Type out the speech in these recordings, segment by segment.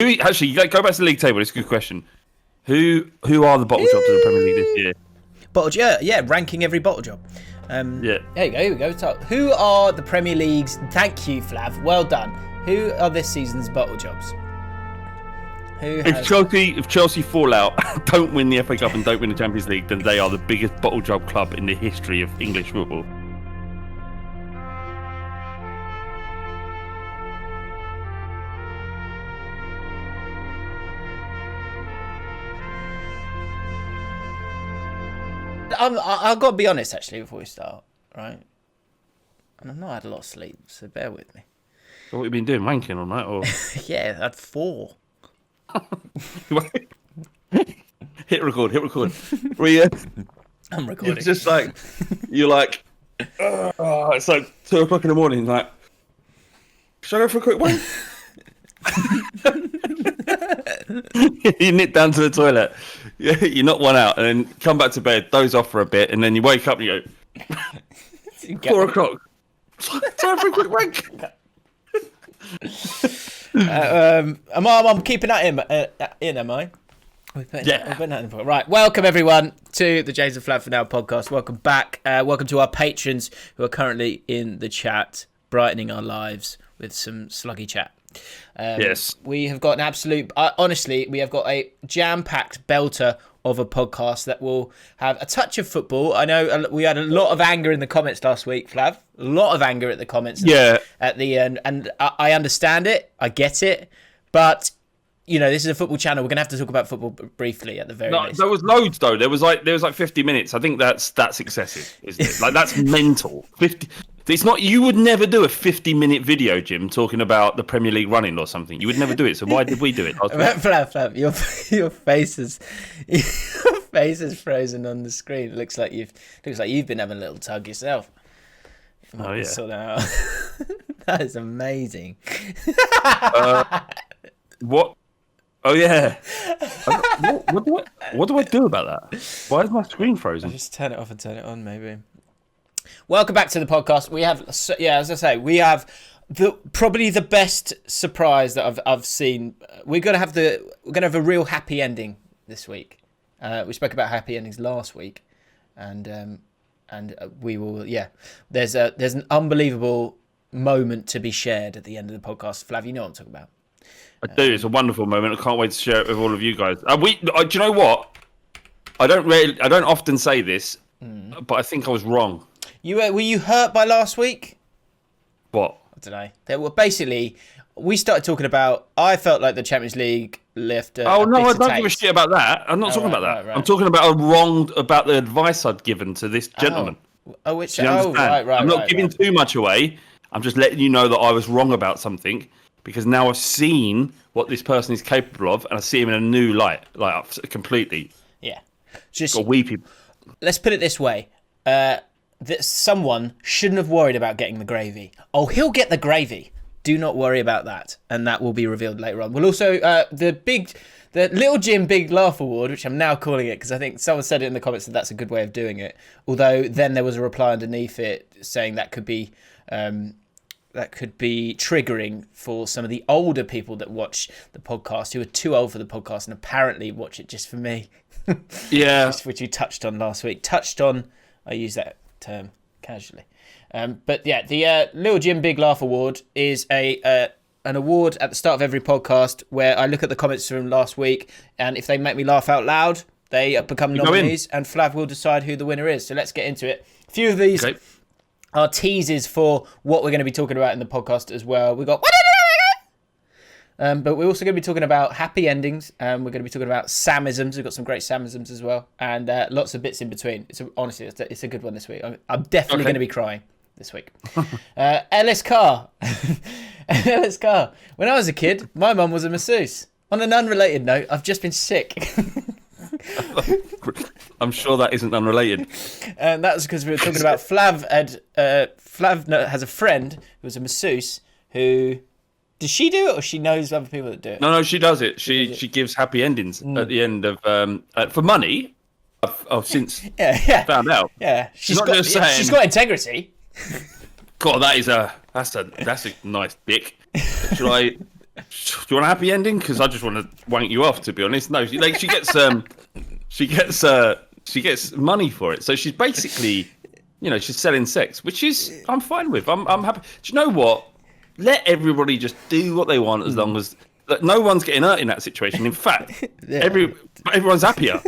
Actually, go back to the league table. It's a good question. Who are the bottle jobs of the Premier League this year? Ranking every bottle job. Yeah. There you go. Here we go. So, who are the Premier League's? Thank you, Flav. Well done. Who are this season's bottle jobs? If Chelsea fall out, don't win the FA Cup and don't win the Champions League, then they are the biggest bottle job club in the history of English football. I've got to be honest, actually, before we start, right? And I've not had a lot of sleep, so bear with me. So what have you been doing, wanking all night? Or? Yeah, I had 4. Hit record. I'm recording. It's just like, you're like, it's like 2 o'clock in the morning, like, should I go for a quick one? You nip down to the toilet, you knock one out, and then come back to bed, doze off for a bit, and then you wake up and you go, 4 o'clock. Time for a quick wank. I'm keeping that in, am I? We're putting that in. Right, welcome everyone to the JAFFN Podcast. Welcome back. Welcome to our patrons who are currently in the chat, brightening our lives with some sluggy chat. Yes. We have got an absolute... honestly, we have got a jam-packed belter of a podcast that will have a touch of football. I know we had a lot of anger in the comments last week, Flav. A lot of anger at the comments at the end. And I understand it. I get it. But, you know, this is a football channel. We're going to have to talk about football briefly at the very least. There was loads, though. There was like 50 minutes. I think that's excessive, isn't it? Like, that's mental. 50... It's not. You would never do a 50-minute video, Jim, talking about the Premier League running or something. You would never do it. So why did we do it? Flav, your face is frozen on the screen. It looks like you've been having a little tug yourself. Oh yeah. Sort that out. That is amazing. What? Oh yeah. What do I do about that? Why is my screen frozen? I'll just turn it off and turn it on, maybe. Welcome back to the podcast. We have, as I say, we have probably the best surprise that I've seen. We're gonna have a real happy ending this week. We spoke about happy endings last week, and we will. Yeah, there's an unbelievable moment to be shared at the end of the podcast. Flav, you know what I'm talking about. I do. It's a wonderful moment. I can't wait to share it with all of you guys. Do you know what? I don't often say this, but I think I was wrong. Were you hurt by last week? What? I don't know. There were basically, we started talking about. I felt like the Champions League left. I don't give a shit about that. I'm not talking about that. Right. I'm talking about about the advice I'd given to this gentleman. Right. I'm not giving too much away. I'm just letting you know that I was wrong about something because now I've seen what this person is capable of, and I see him in a new light, like completely. Yeah. Just got weepy. Let's put it this way. That someone shouldn't have worried about getting the gravy. Oh, he'll get the gravy. Do not worry about that. And that will be revealed later on. We'll also, the Little Jim Big Laugh Award, which I'm now calling it, because I think someone said it in the comments that that's a good way of doing it. Although then there was a reply underneath it saying that could be triggering for some of the older people that watch the podcast, who are too old for the podcast and apparently watch it just for me. Yeah. Which you touched on last week. I use that term casually, but yeah, the Little Jim Big Laugh Award is an award at the start of every podcast where I look at the comments from last week, and if they make me laugh out loud, they become nominees, and Flav will decide who the winner is. So let's get into it. A few of these are teasers for what we're going to be talking about in the podcast as well. We got. But we're also going to be talking about happy endings. We're going to be talking about Samisms. We've got some great Samisms as well. And lots of bits in between. Honestly, it's a good one this week. I'm definitely going to be crying this week. Ellis Carr. Ellis Carr. When I was a kid, my mum was a masseuse. On an unrelated note, I've just been sick. I'm sure that isn't unrelated. And that was because we were talking about Flav. Flav has a friend who was a masseuse who... Does she do it, or she knows other people that do it? No, she does it. She gives happy endings at the end of for money. I've since found out. Yeah, she's got integrity. God, that's a nice dick. Should I you want a happy ending? Because I just want to wank you off, to be honest. No, she gets she gets money for it. So she's basically, she's selling sex, which is I'm fine with. I'm happy. Do you know what? Let everybody just do what they want as long as no one's getting hurt in that situation. In fact, everyone's happier.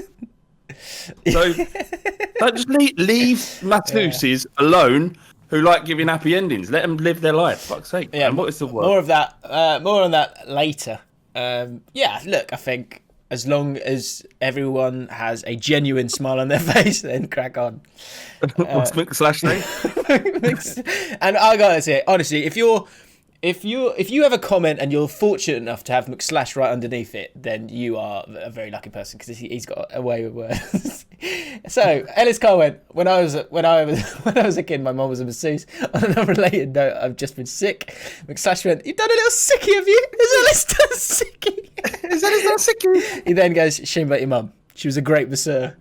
So just leave masseuses alone who like giving happy endings. Let them live their life. Fuck's sake. Yeah. And what is the word? More of that. More on that later. Look, I think as long as everyone has a genuine smile on their face, then crack on. What's /? And I gotta say, honestly, if you have a comment and you're fortunate enough to have / right underneath it, then you are a very lucky person because he's got a way with words. So Ellis Carr went, when I was a kid, my mum was a masseuse. On an unrelated note, I've just been sick. / went, you've done a little sickie, have you? Is Ellis done a sickie? Is Ellis done a sickie? He then goes, shame about your mum. She was a great masseur.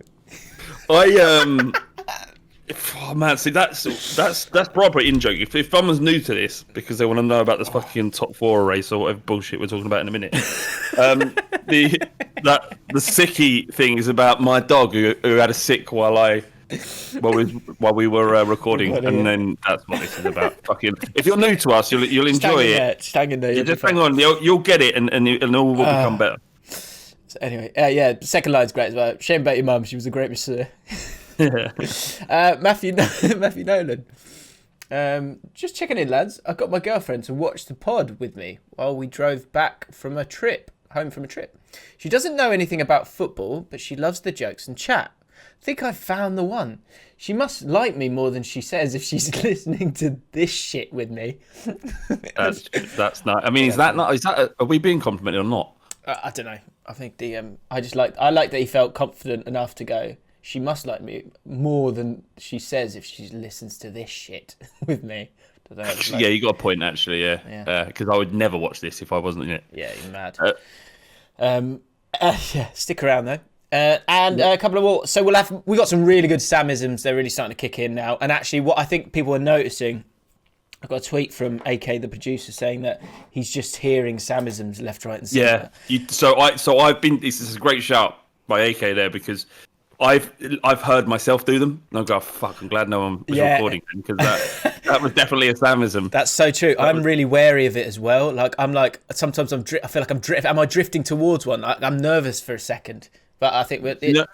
Oh man, see that's proper in joke. If someone's new to this because they want to know about this fucking top 4 race or whatever bullshit we're talking about in a minute, the sickie thing is about my dog who had a sick while we were recording, and then that's what this is about. Fucking, if you're new to us, you'll enjoy it. Just hang in there. Just hang on, you'll get it, and all will become better. So anyway, the second line's great as well. Shame about your mum. She was a great masseur. Matthew Nolan. Just checking in, lads. I got my girlfriend to watch the pod with me while we drove home from a trip. She doesn't know anything about football, but she loves the jokes and chat. I think I've found the one. She must like me more than she says if she's listening to this shit with me. That's not. I mean, is that are we being complimented or not? I don't know. I think I like that he felt confident enough to go, she must like me more than she says if she listens to this shit with me. Yeah, you got a point, actually, yeah. Because I would never watch this if I wasn't in it. Yeah, you're mad. Stick around, though. And a couple of more. So we got some really good Samisms. They're really starting to kick in now. And actually, what I think people are noticing, I got a tweet from AK, the producer, saying that he's just hearing Samisms left, right, and centre. Yeah. So I've been. This is a great shout by AK there because I've heard myself do them, and I go, fuck, I'm glad no one was recording them because that was definitely a Samism. That's so true. I'm really wary of it as well. Sometimes I feel like I'm drifting. Am I drifting towards one? I'm nervous for a second, but I think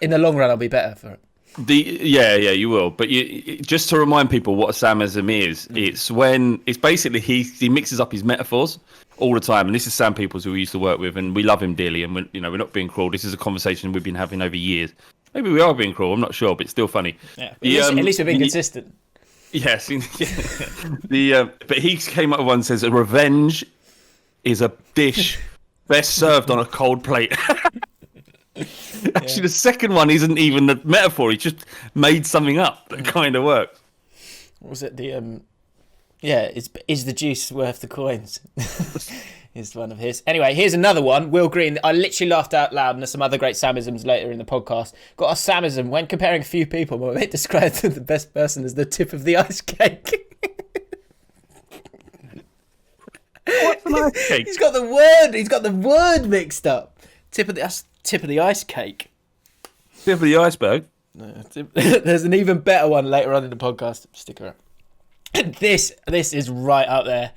in the long run I'll be better for it. You will. But just to remind people what a Samism is, it's basically he mixes up his metaphors all the time, and this is Sam Peoples, who we used to work with, and we love him dearly, and we're not being cruel. This is a conversation we've been having over years. Maybe we are being cruel. I'm not sure, but it's still funny. Yeah, at least we're being consistent. Yes. But he came up with one that says, "A revenge is a dish best served on a cold plate." Actually, the second one isn't even the metaphor. He just made something up that kind of works. What was it? Is the juice worth the coins? Is one of his. Anyway, here's another one. Will Green. I literally laughed out loud, and there's some other great Samisms later in the podcast. Got a Samism. When comparing a few people, my mate described the best person as the tip of the ice cake. What's an ice cake? He's got the word mixed up. Tip of the ice cake. Tip of the iceberg. No, there's an even better one later on in the podcast. Stick around. This is right up there.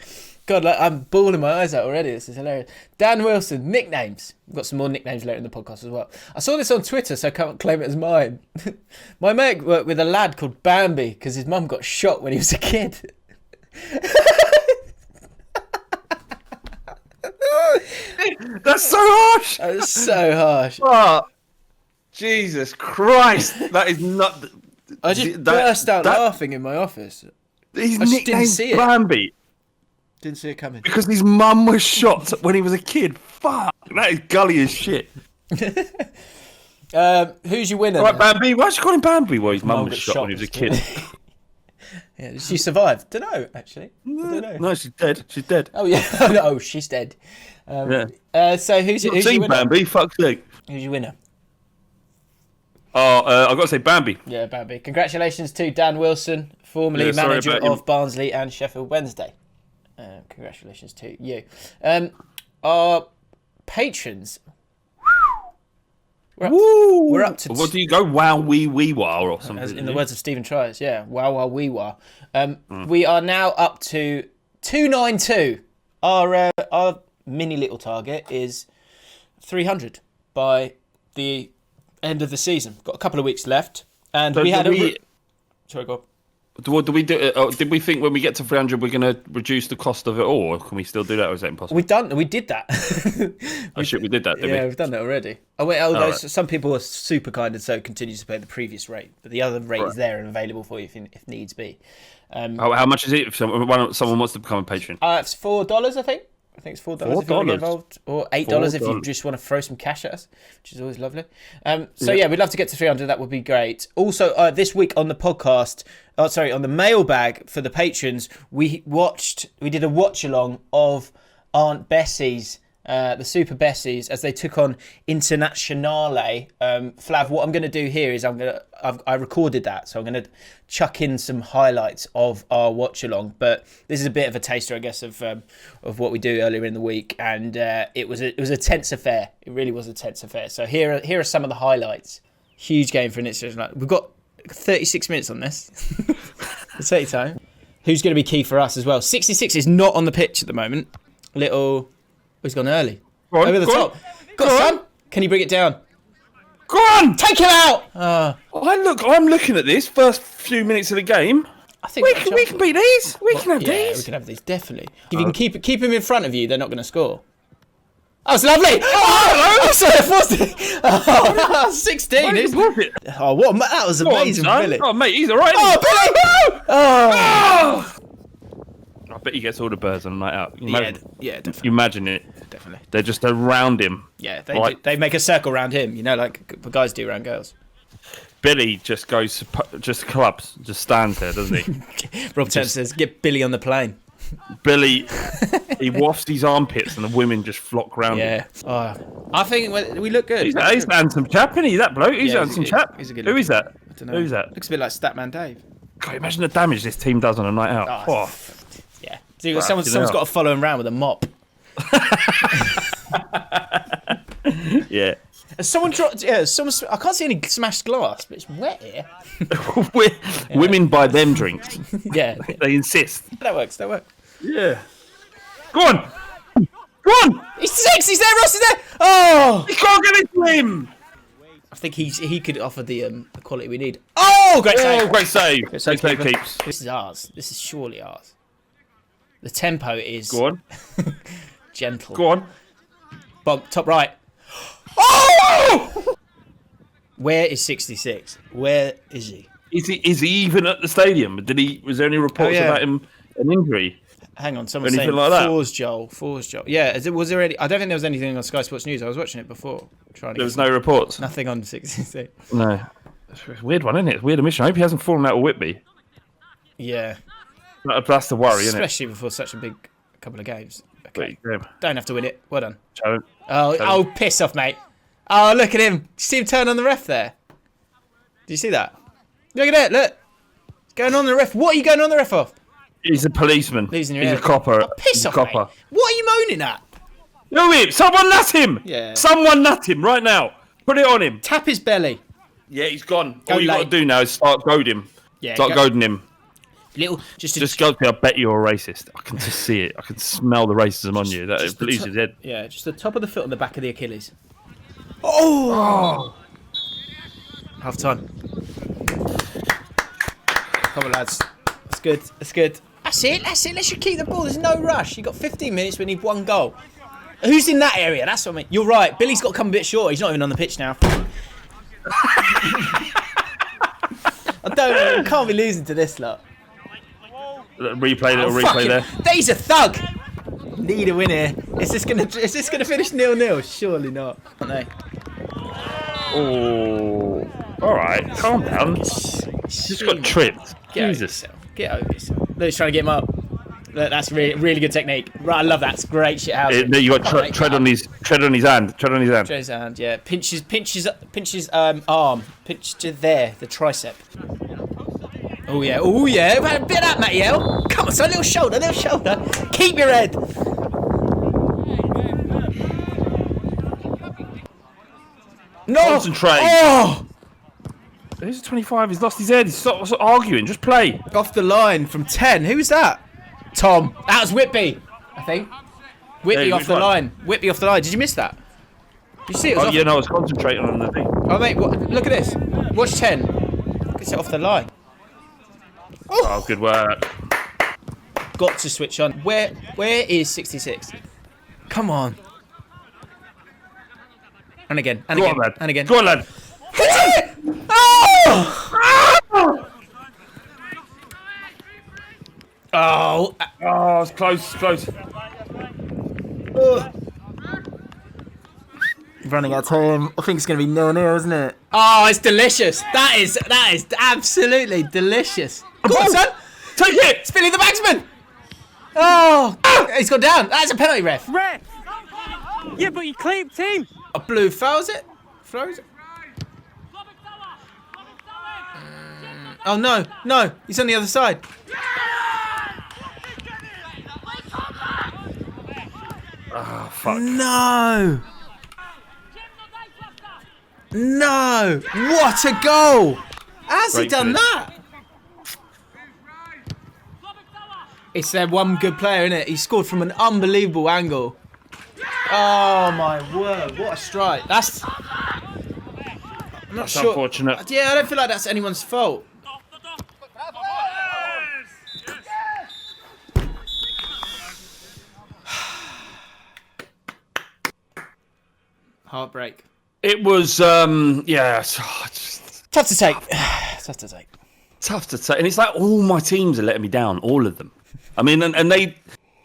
God, I'm bawling my eyes out already. This is hilarious. Dan Wilson, nicknames. We've got some more nicknames later in the podcast as well. I saw this on Twitter, so I can't claim it as mine. My mate worked with a lad called Bambi because his mum got shot when he was a kid. That's so harsh. That's so harsh. Oh, Jesus Christ. That is not... I just burst out laughing in my office. His nickname's Bambi. Didn't see it coming. Because his mum was shot when he was a kid. Fuck, that is gully as shit. Who's your winner? Right, Bambi. Why'd you call him Bambi? Well, his mum was shot when he was a kid. Yeah, she survived. Don't know, actually. I don't know. No, she's dead. She's dead. Oh, yeah. Oh, she's dead. So who's your winner? Bambi, fuck's sake. Who's your winner? I've got to say Bambi. Yeah, Bambi. Congratulations to Dan Wilson, formerly manager of Barnsley and Sheffield Wednesday. Congratulations to you. our patrons. We're up to... What do you go? Wow, wee wah or something? As in the words of Stephen Tries, yeah. Wow, wee wah. We are now up to 292. Our mini little target is 300 by the end of the season. Got a couple of weeks left, and So we had Sorry, go on. What do we do? Did we think when we get to 300 we're going to reduce the cost of it all, or can we still do that, or is that impossible? We did that. Oh shit, we did that, didn't Yeah, we? we've done that already. Some people are super kind and so continue to pay the previous rate, but the other rate is there and available for you if needs be. How much is it if someone wants to become a patron? It's $4, I think. I think it's $4 if you want to get involved, or $8 if you just want to throw some cash at us, which is always lovely. Yeah, we'd love to get to 300. That would be great. Also, this week on the podcast, on the mailbag for the patrons, we did a watch along of Aunt Bessie's, the Super Bessies, as they took on Internazionale. Flav, what I'm going to do here is I recorded that, so I'm going to chuck in some highlights of our watch along. But this is a bit of a taster, I guess, of what we do earlier in the week, and it was a tense affair. It really was a tense affair. So here are some of the highlights. Huge game for an Internazionale. We've got 36 minutes on this. Let's take time. Who's going to be key for us as well? 66 is not on the pitch at the moment. He's gone early. Go on, Over the top. Got son. Can you bring it down? Go on! Take him out! I'm looking at this first few minutes of the game. I think we can beat these. We can have Yeah, these. we can have these, definitely. If you can keep him in front of you, they're not going to score. Oh, it's lovely! Oh, sorry, I forced it. Oh, 16. Oh, that was amazing, Billy. Oh, mate, he's all right. Oh, Billy! Oh! I bet he gets all the birds on the night out. Yeah, definitely. You imagine it. Definitely. They're just around him. Yeah, they make a circle around him, like the guys do around girls. Billy just goes, just clubs, just stands there, doesn't he? Rob Turner says, get Billy on the plane. Billy, he wafts his armpits and the women just flock round him. Yeah. I think we look good. He's an handsome chap, isn't he, that bloke? He's an handsome chap. He's a good Who is that? I don't know. Who's that? Looks a bit like Statman Dave. God, imagine the damage this team does on a night out. Oh. Yeah. So someone's got to follow him around with a mop. Yeah. Someone dropped. Yeah. I can't see any smashed glass, but it's wet here. Women buy them drinks. Yeah. They insist. That works. Yeah. Go on. Go on. He's 6. He's there. Ross is there. Oh. He can't get into him. I think he could offer the quality we need. Oh, great save. Oh, great save. Great save, Great save keeps. This is ours. This is surely ours. The tempo is Go on. gentle. Go on. Bump, top right. Oh! Where is 66? Where is he? Is he even at the stadium? Was there any reports about him an injury? Hang on, someone's Anything saying like that? Fours Joel. Yeah, was there any? I don't think there was anything on Sky Sports News. I was watching it before. There was no reports. Nothing on 66. No. It's a weird one, isn't it? It's a weird omission. I hope he hasn't fallen out of Whitby. Yeah. That's the worry, isn't it? Especially before such a big couple of games. Okay. Yeah. Don't have to win it. Well done. Challenge. Oh, piss off, mate. Oh, look at him. Did you see him turn on the ref there? Did you see that? Look at it. Look. He's going on the ref. What are you going on the ref off? He's a policeman. He's a copper. Oh, piss off, mate. What are you moaning at? No, him. Someone nut him. Yeah. Someone nut him right now. Put it on him. Tap his belly. Yeah, he's gone. Go All you got to do now is start goading him. Yeah, start goading him. Just go. I bet you're a racist. I can just see it. I can smell the racism on you. That bleeds his head. Yeah, just the top of the foot on the back of the Achilles. Oh! Half time. Come on, lads. That's good. That's it. Let's just keep the ball. There's no rush. You got 15 minutes. We need 1 goal. Who's in that area? That's what I mean. You're right. Billy's got to come a bit short. He's not even on the pitch now. I can't be losing to this lot. Replay there. He's a thug. Need a win here. Is this gonna finish 0-0? Surely not. No. Oh, all right. Calm down. Just got tripped. Jesus. Get over yourself. Look, he's trying to get him up. Look, that's really good technique. Right, I love that. It's great shit house. You got tread on his hand. Tread on his hand. Tread his hand. Yeah. Pinch his arm. Pinch to there. The tricep. Oh yeah. A bit of that, Mattiel. Come on, son. Little shoulder. Keep your head. No! Concentrate. Oh! Who's 25? He's lost his head. He's stop arguing. Just play. Off the line from 10. Who was that? Tom. That was Whitby, I think. Whitby off the line. Whitby off the line. Did you miss that? Did you see it? Was I was concentrating on the thing. Oh, mate, look at this. Watch 10. Gets it off the line. Oh, good work. Got to switch on. Where is 66? Come on. And again. And Go again. on, lad. And again. Go on, lad. Oh! Oh, it's close. Running out of time. I think it's going to be 0-0, isn't it? Oh, it's delicious. That is absolutely delicious. Go on, son. Take it. It's Billy the Bagsman. Oh, he's gone down. That's a penalty, ref. Yeah, but you claimed team. A blue fouls it. Throws it. Oh, no. He's on the other side. Oh, fuck. No. What a goal. How's he done that? It's their one good player, isn't it? He scored from an unbelievable angle. Oh, my word. What a strike. That's not sure. Unfortunate. Yeah, I don't feel like that's anyone's fault. Heartbreak. It was, Tough to take. Tough to say. And it's like all my teams are letting me down, all of them. I mean, and they,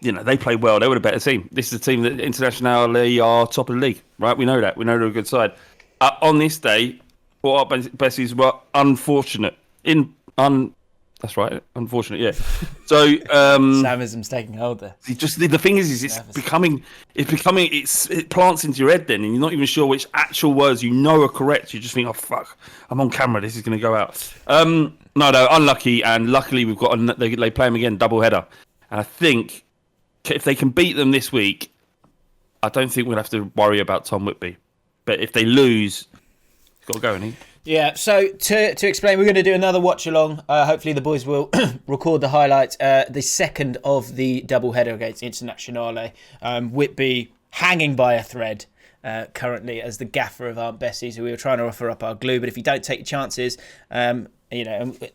they played well. They were a better team. This is a team that internationally are top of the league, right? We know that. We know they're a good side. On this day, what our Bessies were unfortunate. That's right, unfortunate, yeah. So Samism's taking hold there. Just the thing is it plants into your head then, and you're not even sure which actual words are correct. You just think, oh fuck, I'm on camera. This is going to go out. No, unlucky, and luckily we've got they play them again, double header, and I think if they can beat them this week, I don't think we'll have to worry about Tom Whitby. But if they lose, he's got to go, hasn't he? Yeah, so to explain, we're going to do another watch along. Hopefully the boys will record the highlights. The second of the double header against Internazionale. Whitby hanging by a thread currently as the gaffer of Aunt Bessie's. We were trying to offer up our glue, but if you don't take your chances, and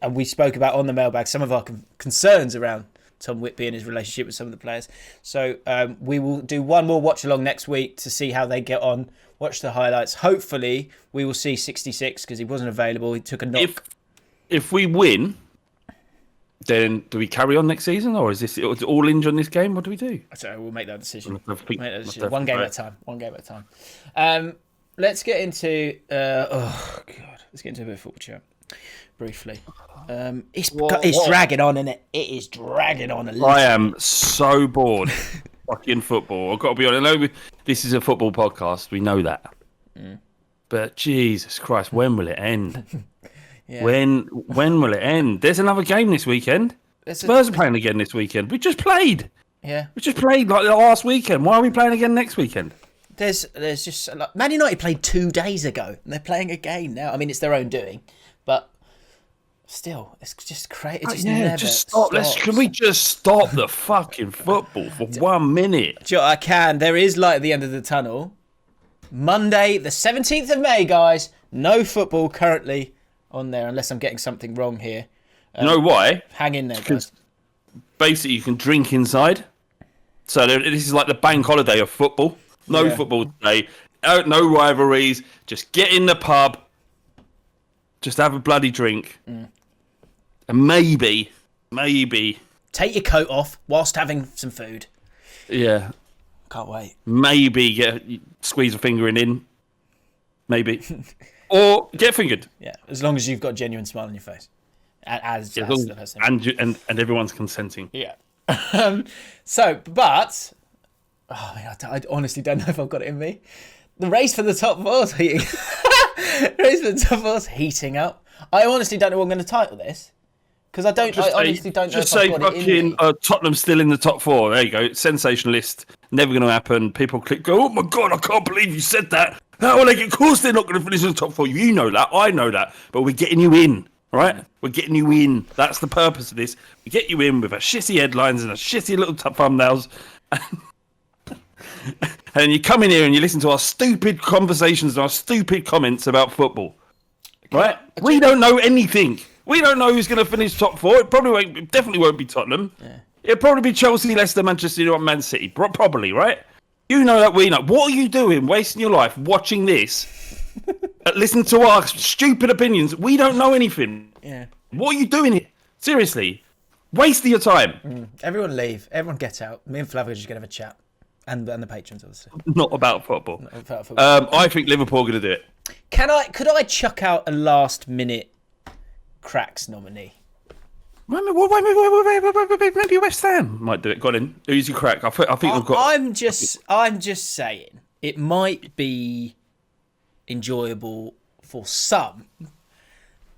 we spoke about on the mailbag some of our concerns around Tom Whitby and his relationship with some of the players. So we will do one more watch along next week to see how they get on. Watch the highlights. Hopefully, we will see 66 because he wasn't available. He took a knock. If we win, then do we carry on next season, or is this all in on this game? What do we do? So we'll make that decision. One game at a time. Let's get into. Let's get into a bit of football chat briefly. It's dragging on, isn't it? It is dragging on a little. I am so bored. Fucking football. I've got to be honest. I know this is a football podcast. We know that. But Jesus Christ, when will it end? Yeah. When will it end? There's another game this weekend. Spurs are playing again this weekend. We just played. Yeah. We just played like the last weekend. Why are we playing again next weekend? There's just Man United played 2 days ago and they're playing again now. I mean, it's their own doing, but still, it's just crazy. It just never stops. Can we just stop the fucking football for 1 minute? Sure, I can. There is light at the end of the tunnel. Monday, the 17th of May, guys. No football currently on there, unless I'm getting something wrong here. You know why? Hang in there, guys. Basically, you can drink inside. So this is like the bank holiday of football. No football today. No rivalries. Just get in the pub. Just have a bloody drink. And maybe take your coat off whilst having some food. Yeah. Can't wait. Maybe squeeze a finger in. Maybe. Or get fingered. Yeah, as long as you've got a genuine smile on your face. And everyone's consenting. Yeah. I honestly don't know if I've got it in me. The race for the top four's heating. Heating up. I honestly don't know what I'm going to title this. Because I honestly don't know. Just say fucking Tottenham still in the top 4. There you go. Sensationalist. Never going to happen. People go, oh my God, I can't believe you said that. Oh, like, of course they're not going to finish in the top 4. You know that. I know that. But we're getting you in, right? We're getting you in. That's the purpose of this. We get you in with our shitty headlines and our shitty little thumbnails. And you come in here and you listen to our stupid conversations and our stupid comments about football. Right? We don't know anything. We don't know who's going to finish top 4. It definitely won't be Tottenham. Yeah. It'll probably be Chelsea, Leicester, Manchester United, Man City. Probably, right? You know that we know. What are you doing wasting your life watching this? Listen to our stupid opinions. We don't know anything. Yeah. What are you doing here? Seriously. Wasting your time. Everyone leave. Everyone get out. Me and Flav are just going to have a chat. And the patrons, obviously. Not about football. I think Liverpool are going to do it. Could I chuck out a last minute cracks nominee? Maybe West Ham might do it. Got in. Who's your crack? I think we've got. I'm just saying it might be enjoyable for some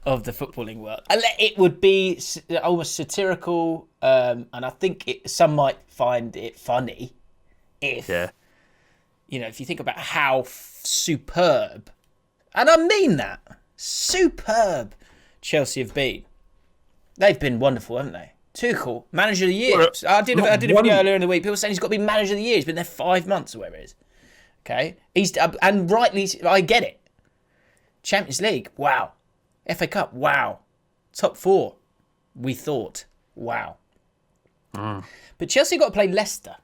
of the footballing world. It would be almost satirical, and I think some might find it funny if if you think about how superb, and I mean that, superb Chelsea have been. They've been wonderful, haven't they? Tuchel, manager of the year. I did a video earlier in the week. People saying he's got to be manager of the year. He's been there 5 months or whatever it is. Okay, and rightly, I get it. Champions League, wow. FA Cup, wow. Top 4, we thought, wow. But Chelsea got to play Leicester,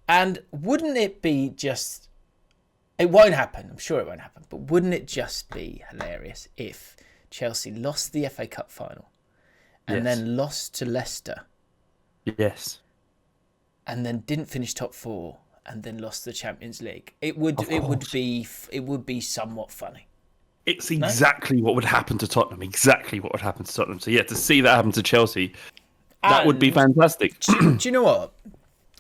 and wouldn't it be just? It won't happen. I'm sure it won't happen. But wouldn't it just be hilarious if Chelsea lost the FA Cup final and then lost to Leicester? Yes. And then didn't finish top 4 and then lost the Champions League. It would be somewhat funny. It's exactly what would happen to Tottenham. Exactly what would happen to Tottenham. So yeah, to see that happen to Chelsea, that would be fantastic. Do you know what?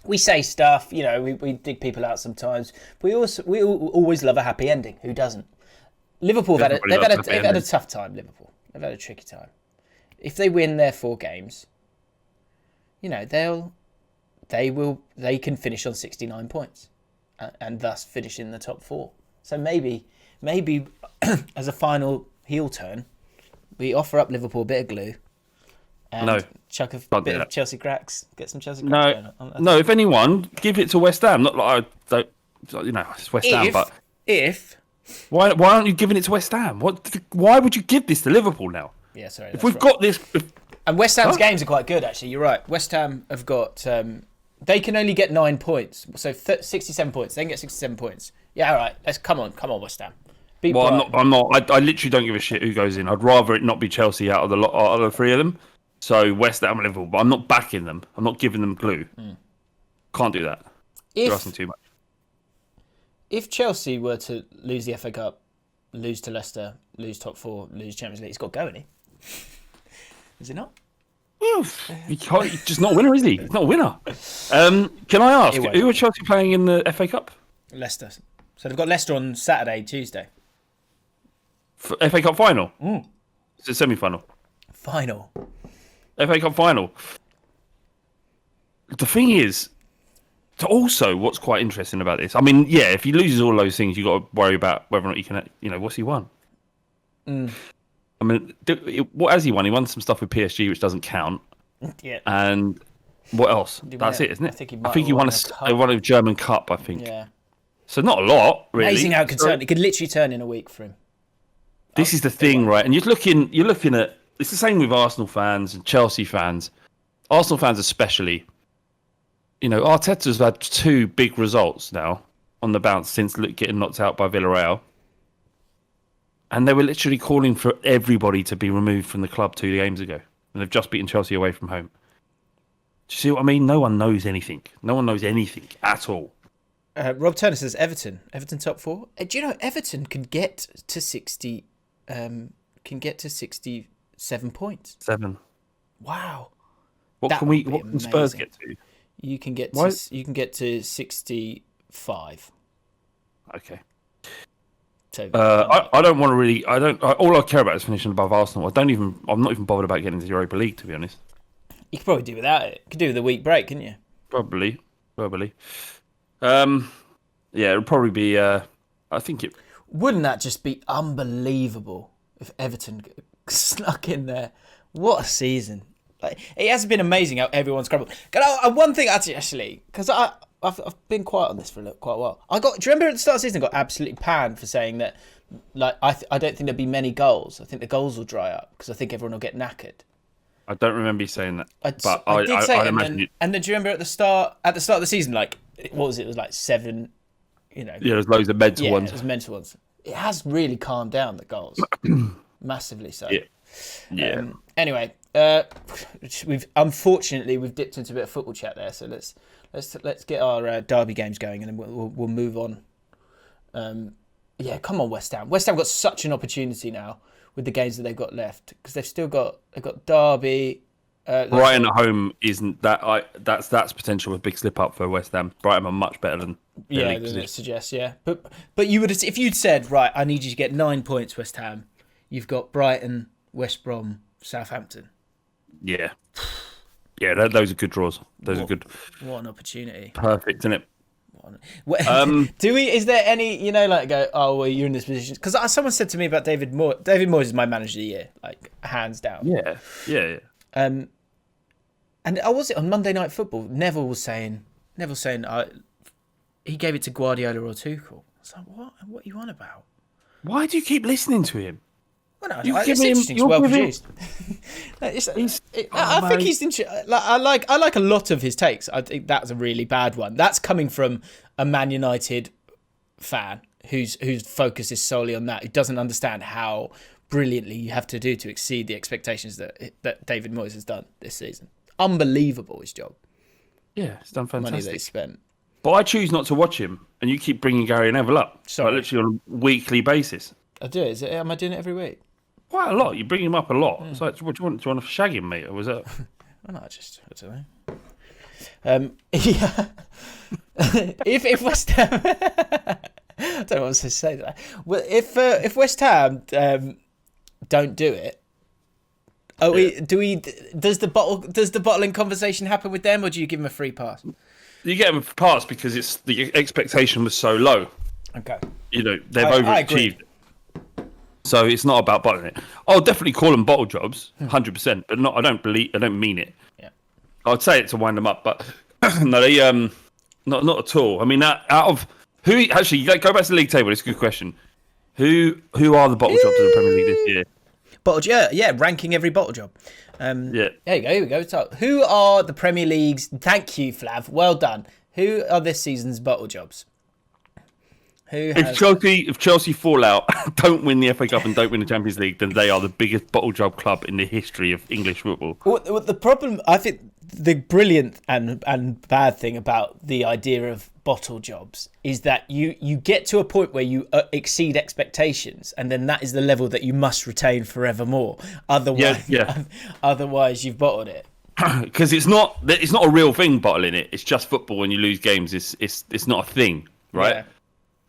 We say stuff, we dig people out sometimes. We always love a happy ending. Who doesn't? Liverpool they've had a tough time. Liverpool, they've had a tricky time. If they win their 4 games, they can finish on 69 points, and thus finish in the top 4. So maybe as a final heel turn, we offer up Liverpool a bit of glue. And chuck a bit of Chelsea cracks. Get some Chelsea cracks going on. No, if anyone, give it to West Ham. Not like I don't, it's West Ham, but why aren't you giving it to West Ham? Why would you give this to Liverpool now? Yeah, sorry. If we've got this, and West Ham's games are quite good actually. You're right. West Ham have got. They can only get 9 points, so 67 points. They can get 67 points. Yeah, all right. Let's come on, West Ham. I'm not. I literally don't give a shit who goes in. I'd rather it not be Chelsea out of the 3 of them. So West Ham and Liverpool, but I'm not backing them. I'm not giving them glue. Can't do that. You're asking too much. If Chelsea were to lose the FA Cup, lose to Leicester, lose top 4, lose Champions League, he's got to go, isn't he? Is it not? He's just not a winner, is he? He's not a winner. Can I ask, who are Chelsea playing in the FA Cup? Leicester. So they've got Leicester on Saturday, Tuesday. FA Cup final? It's a semi-final. Final. FA Cup final. The thing is, also what's quite interesting about this, I mean, yeah, if he loses all those things, you've got to worry about whether or not he can, what's he won? I mean, what has he won? He won some stuff with PSG, which doesn't count. Yeah. And what else? That's it, isn't it? I think he won a German Cup, I think. Yeah. So not a lot, really. Amazing how it could turn. It could literally turn in a week for him. This is the thing, right? And you're looking at, it's the same with Arsenal fans and Chelsea fans. Arsenal fans especially. Arteta's had 2 big results now on the bounce since getting knocked out by Villarreal. And they were literally calling for everybody to be removed from the club 2 games ago. And they've just beaten Chelsea away from home. Do you see what I mean? No one knows anything. No one knows anything at all. Rob Turner says Everton top 4. Do you know Everton can get to 60? Can get to 67 points. 7. Wow. What can Spurs get to? You can get to 65. Okay. So I don't want to really. All I care about is finishing above Arsenal. I'm not even bothered about getting into the Europa League, to be honest. You could probably do without it. You could do with a week break, couldn't you? Probably. Yeah, it'll probably be I think it. Wouldn't that just be unbelievable if Everton snuck in there? What a season! Like, it has been amazing how everyone's crumbled. One thing actually, because I've been quiet on this for quite a while. Do you remember at the start of the season I got absolutely panned for saying that, like, I don't think there'll be many goals. I think the goals will dry up because I think everyone will get knackered. I don't remember you saying that, I did say it, and then do you remember at the start of the season, like, what was it? It was like 7, you know. Yeah, there's loads of mental ones. Yeah, there's mental ones. It has really calmed down, the goals, massively so. Yeah. Anyway, we've dipped into a bit of football chat there, so let's get our derby games going, and then we'll move on. Come on, West Ham. West Ham got such an opportunity now with the games that they've got left, because they've got Derby. Brighton at home isn't that. That's potential a big slip up for West Ham. Brighton are much better than than it suggests. Yeah, but you would, if you'd said, right, I need you to get 9 points, West Ham. You've got Brighton, West Brom, Southampton. Yeah, those are good draws. Those are good. What an opportunity! Perfect, isn't it? Is there any, go, oh, well, you're in this position? Because someone said to me about David Moyes. David Moyes is my manager of the year, like, hands down. Yeah. And was it on Monday Night Football? Neville was saying, he gave it to Guardiola or Tuchel. I was like, what? What are you on about? Why do you keep listening to him? Well, no, it's interesting. It's well produced. I think he's interesting. I like a lot of his takes. I think that's a really bad one. That's coming from a Man United fan whose focus is solely on that, who doesn't understand how brilliantly you have to do to exceed the expectations that David Moyes has done this season. Unbelievable, his job. Yeah, it's done fantastic. Money that he spent. But I choose not to watch him, and you keep bringing Gary Neville up. Sorry. Like, literally on a weekly basis. I do. Am I doing it every week? Quite a lot. You bring him up a lot. It's like, what do you want? Do you want to shag him, mate, or was that? Well, no, I don't know. Yeah. if West Ham, I don't know what to say to that. Well, if West Ham don't do it, does the bottling conversation happen with them, or do you give them a free pass? You get them a pass because the expectation was so low. Okay. They've overachieved. So it's not about bottling it. I'll definitely call them bottle jobs, 100%, but not. I don't mean it. Yeah. I'd say it to wind them up, but no, they not at all. I mean, out of who actually go back to the league table. It's a good question. Who are the bottle jobs of the Premier League this year? Ranking every bottle job. Yeah. There you go. Here we go. So, who are the Premier League's? Thank you, Flav. Well done. Who are this season's bottle jobs? If Chelsea fall out, don't win the FA Cup and don't win the Champions League, then they are the biggest bottle job club in the history of English football. Well, the problem, I think, the brilliant and bad thing about the idea of bottle jobs is that you get to a point where you exceed expectations, and then that is the level that you must retain forevermore. Otherwise, you've bottled it. Because it's not a real thing, bottling it. It's just football. When you lose games, it's not a thing, right? Yeah.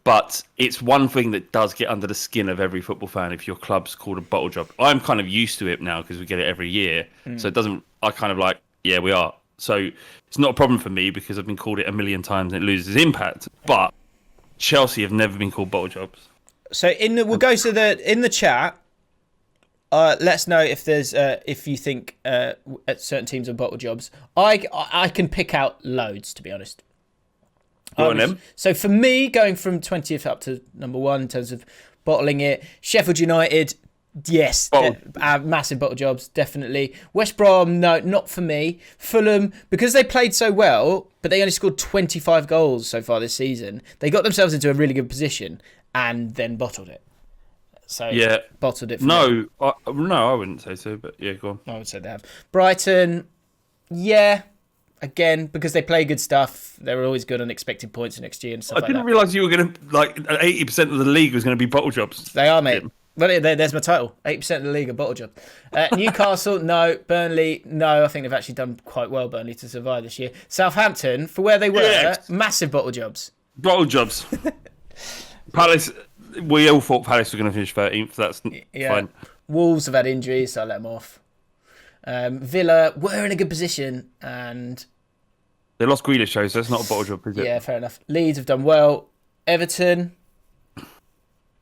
But it's one thing that does get under the skin of every football fan if your club's called a bottle job. I'm kind of used to it now because we get it every year. So it doesn't... I kind of like, yeah, we are. So it's not a problem for me because I've been called it a million times and it loses impact. But Chelsea have never been called bottle jobs. So we'll go to in the chat. Let us know if there's if you think certain teams are bottle jobs. I can pick out loads, to be honest. So for me, going from 20th up to number 1 in terms of bottling it, Sheffield United, yes, massive bottle jobs, definitely. West Brom, no, not for me. Fulham, because they played so well, but they only scored 25 goals so far this season, they got themselves into a really good position and then bottled it. So yeah, bottled it. No, I wouldn't say so, but yeah, go on. I would say they have. Brighton, yeah. Again, because they play good stuff, they were always good on expected points next year and stuff like that. I didn't realise you were going to, 80% of the league was going to be bottle jobs. They are, mate. Well, there's my title. 80% of the league are bottle jobs. Newcastle, no. Burnley, no. I think they've actually done quite well, Burnley, to survive this year. Southampton, for where they were, massive bottle jobs. Bottle jobs. Palace, we all thought Palace were going to finish 13th. That's fine. Wolves have had injuries, so I let them off. Villa were in a good position and... They lost Grealish, so that's not a bottle job, is it? Yeah, fair enough. Leeds have done well. Everton,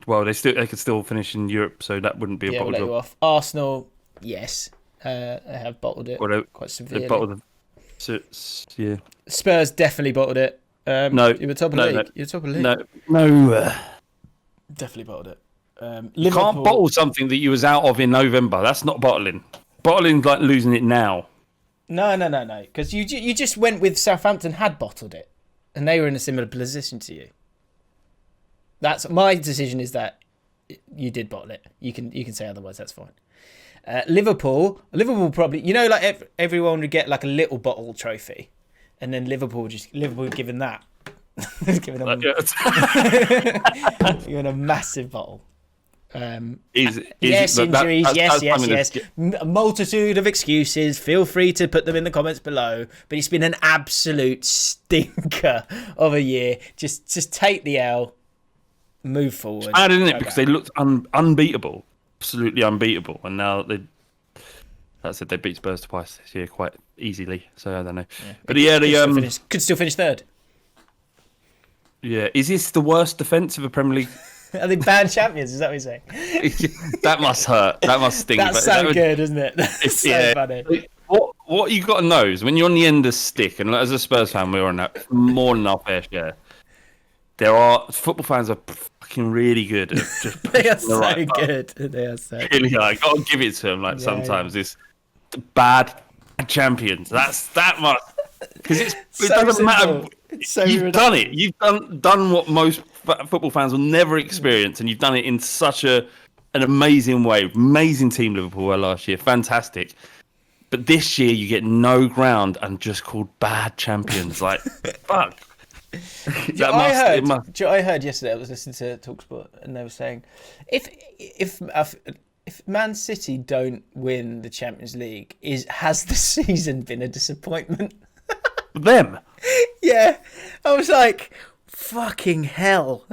Well, they could still finish in Europe, so that wouldn't be a Yeah, we'll bottle let you job. off. Arsenal, yes, they have bottled it Or quite they severely. bottled yeah. Spurs definitely bottled it. No, you were top of the no, league. You were top of the league. No. Definitely bottled it. You can't bottle something that you was out of in November. That's not bottling. Bottling's like losing it now. No. Because you just went with Southampton had bottled it, and they were in a similar position to you. That's my decision. Is that you did bottle it. You can say otherwise. That's fine. Liverpool probably. You know, like everyone would get like a little bottle trophy, and then Liverpool given that. Given a massive bottle. Yes, injuries. Yes. A multitude of excuses. Feel free to put them in the comments below. But it's been an absolute stinker of a year. Just take the L, move forward. It's bad, isn't it? Because they looked unbeatable, absolutely unbeatable, and now that's it. They beat Spurs twice this year quite easily. So I don't know. Yeah. But could still finish third. Yeah, is this the worst defence of a Premier League? Are they bad champions? Is that what you're saying? That must hurt. That must sting. That's so good, isn't it? That's so funny. What you got to know is when you're on the end of stick, and as a Spurs fan, we're on that more than our fair share. Football fans are fucking really good at just they are so good. They are so really good. I got to give it to them. Sometimes it's bad champions. That must because it doesn't matter. You've done it. You've done what most football fans will never experience, and you've done it in such an amazing way. Amazing team Liverpool were last year, fantastic. But this year you get no ground and just called bad champions. Like fuck. I heard yesterday. I was listening to TalkSport, and they were saying, if Man City don't win the Champions League, has the season been a disappointment? Them. Yeah, I was like, fucking hell.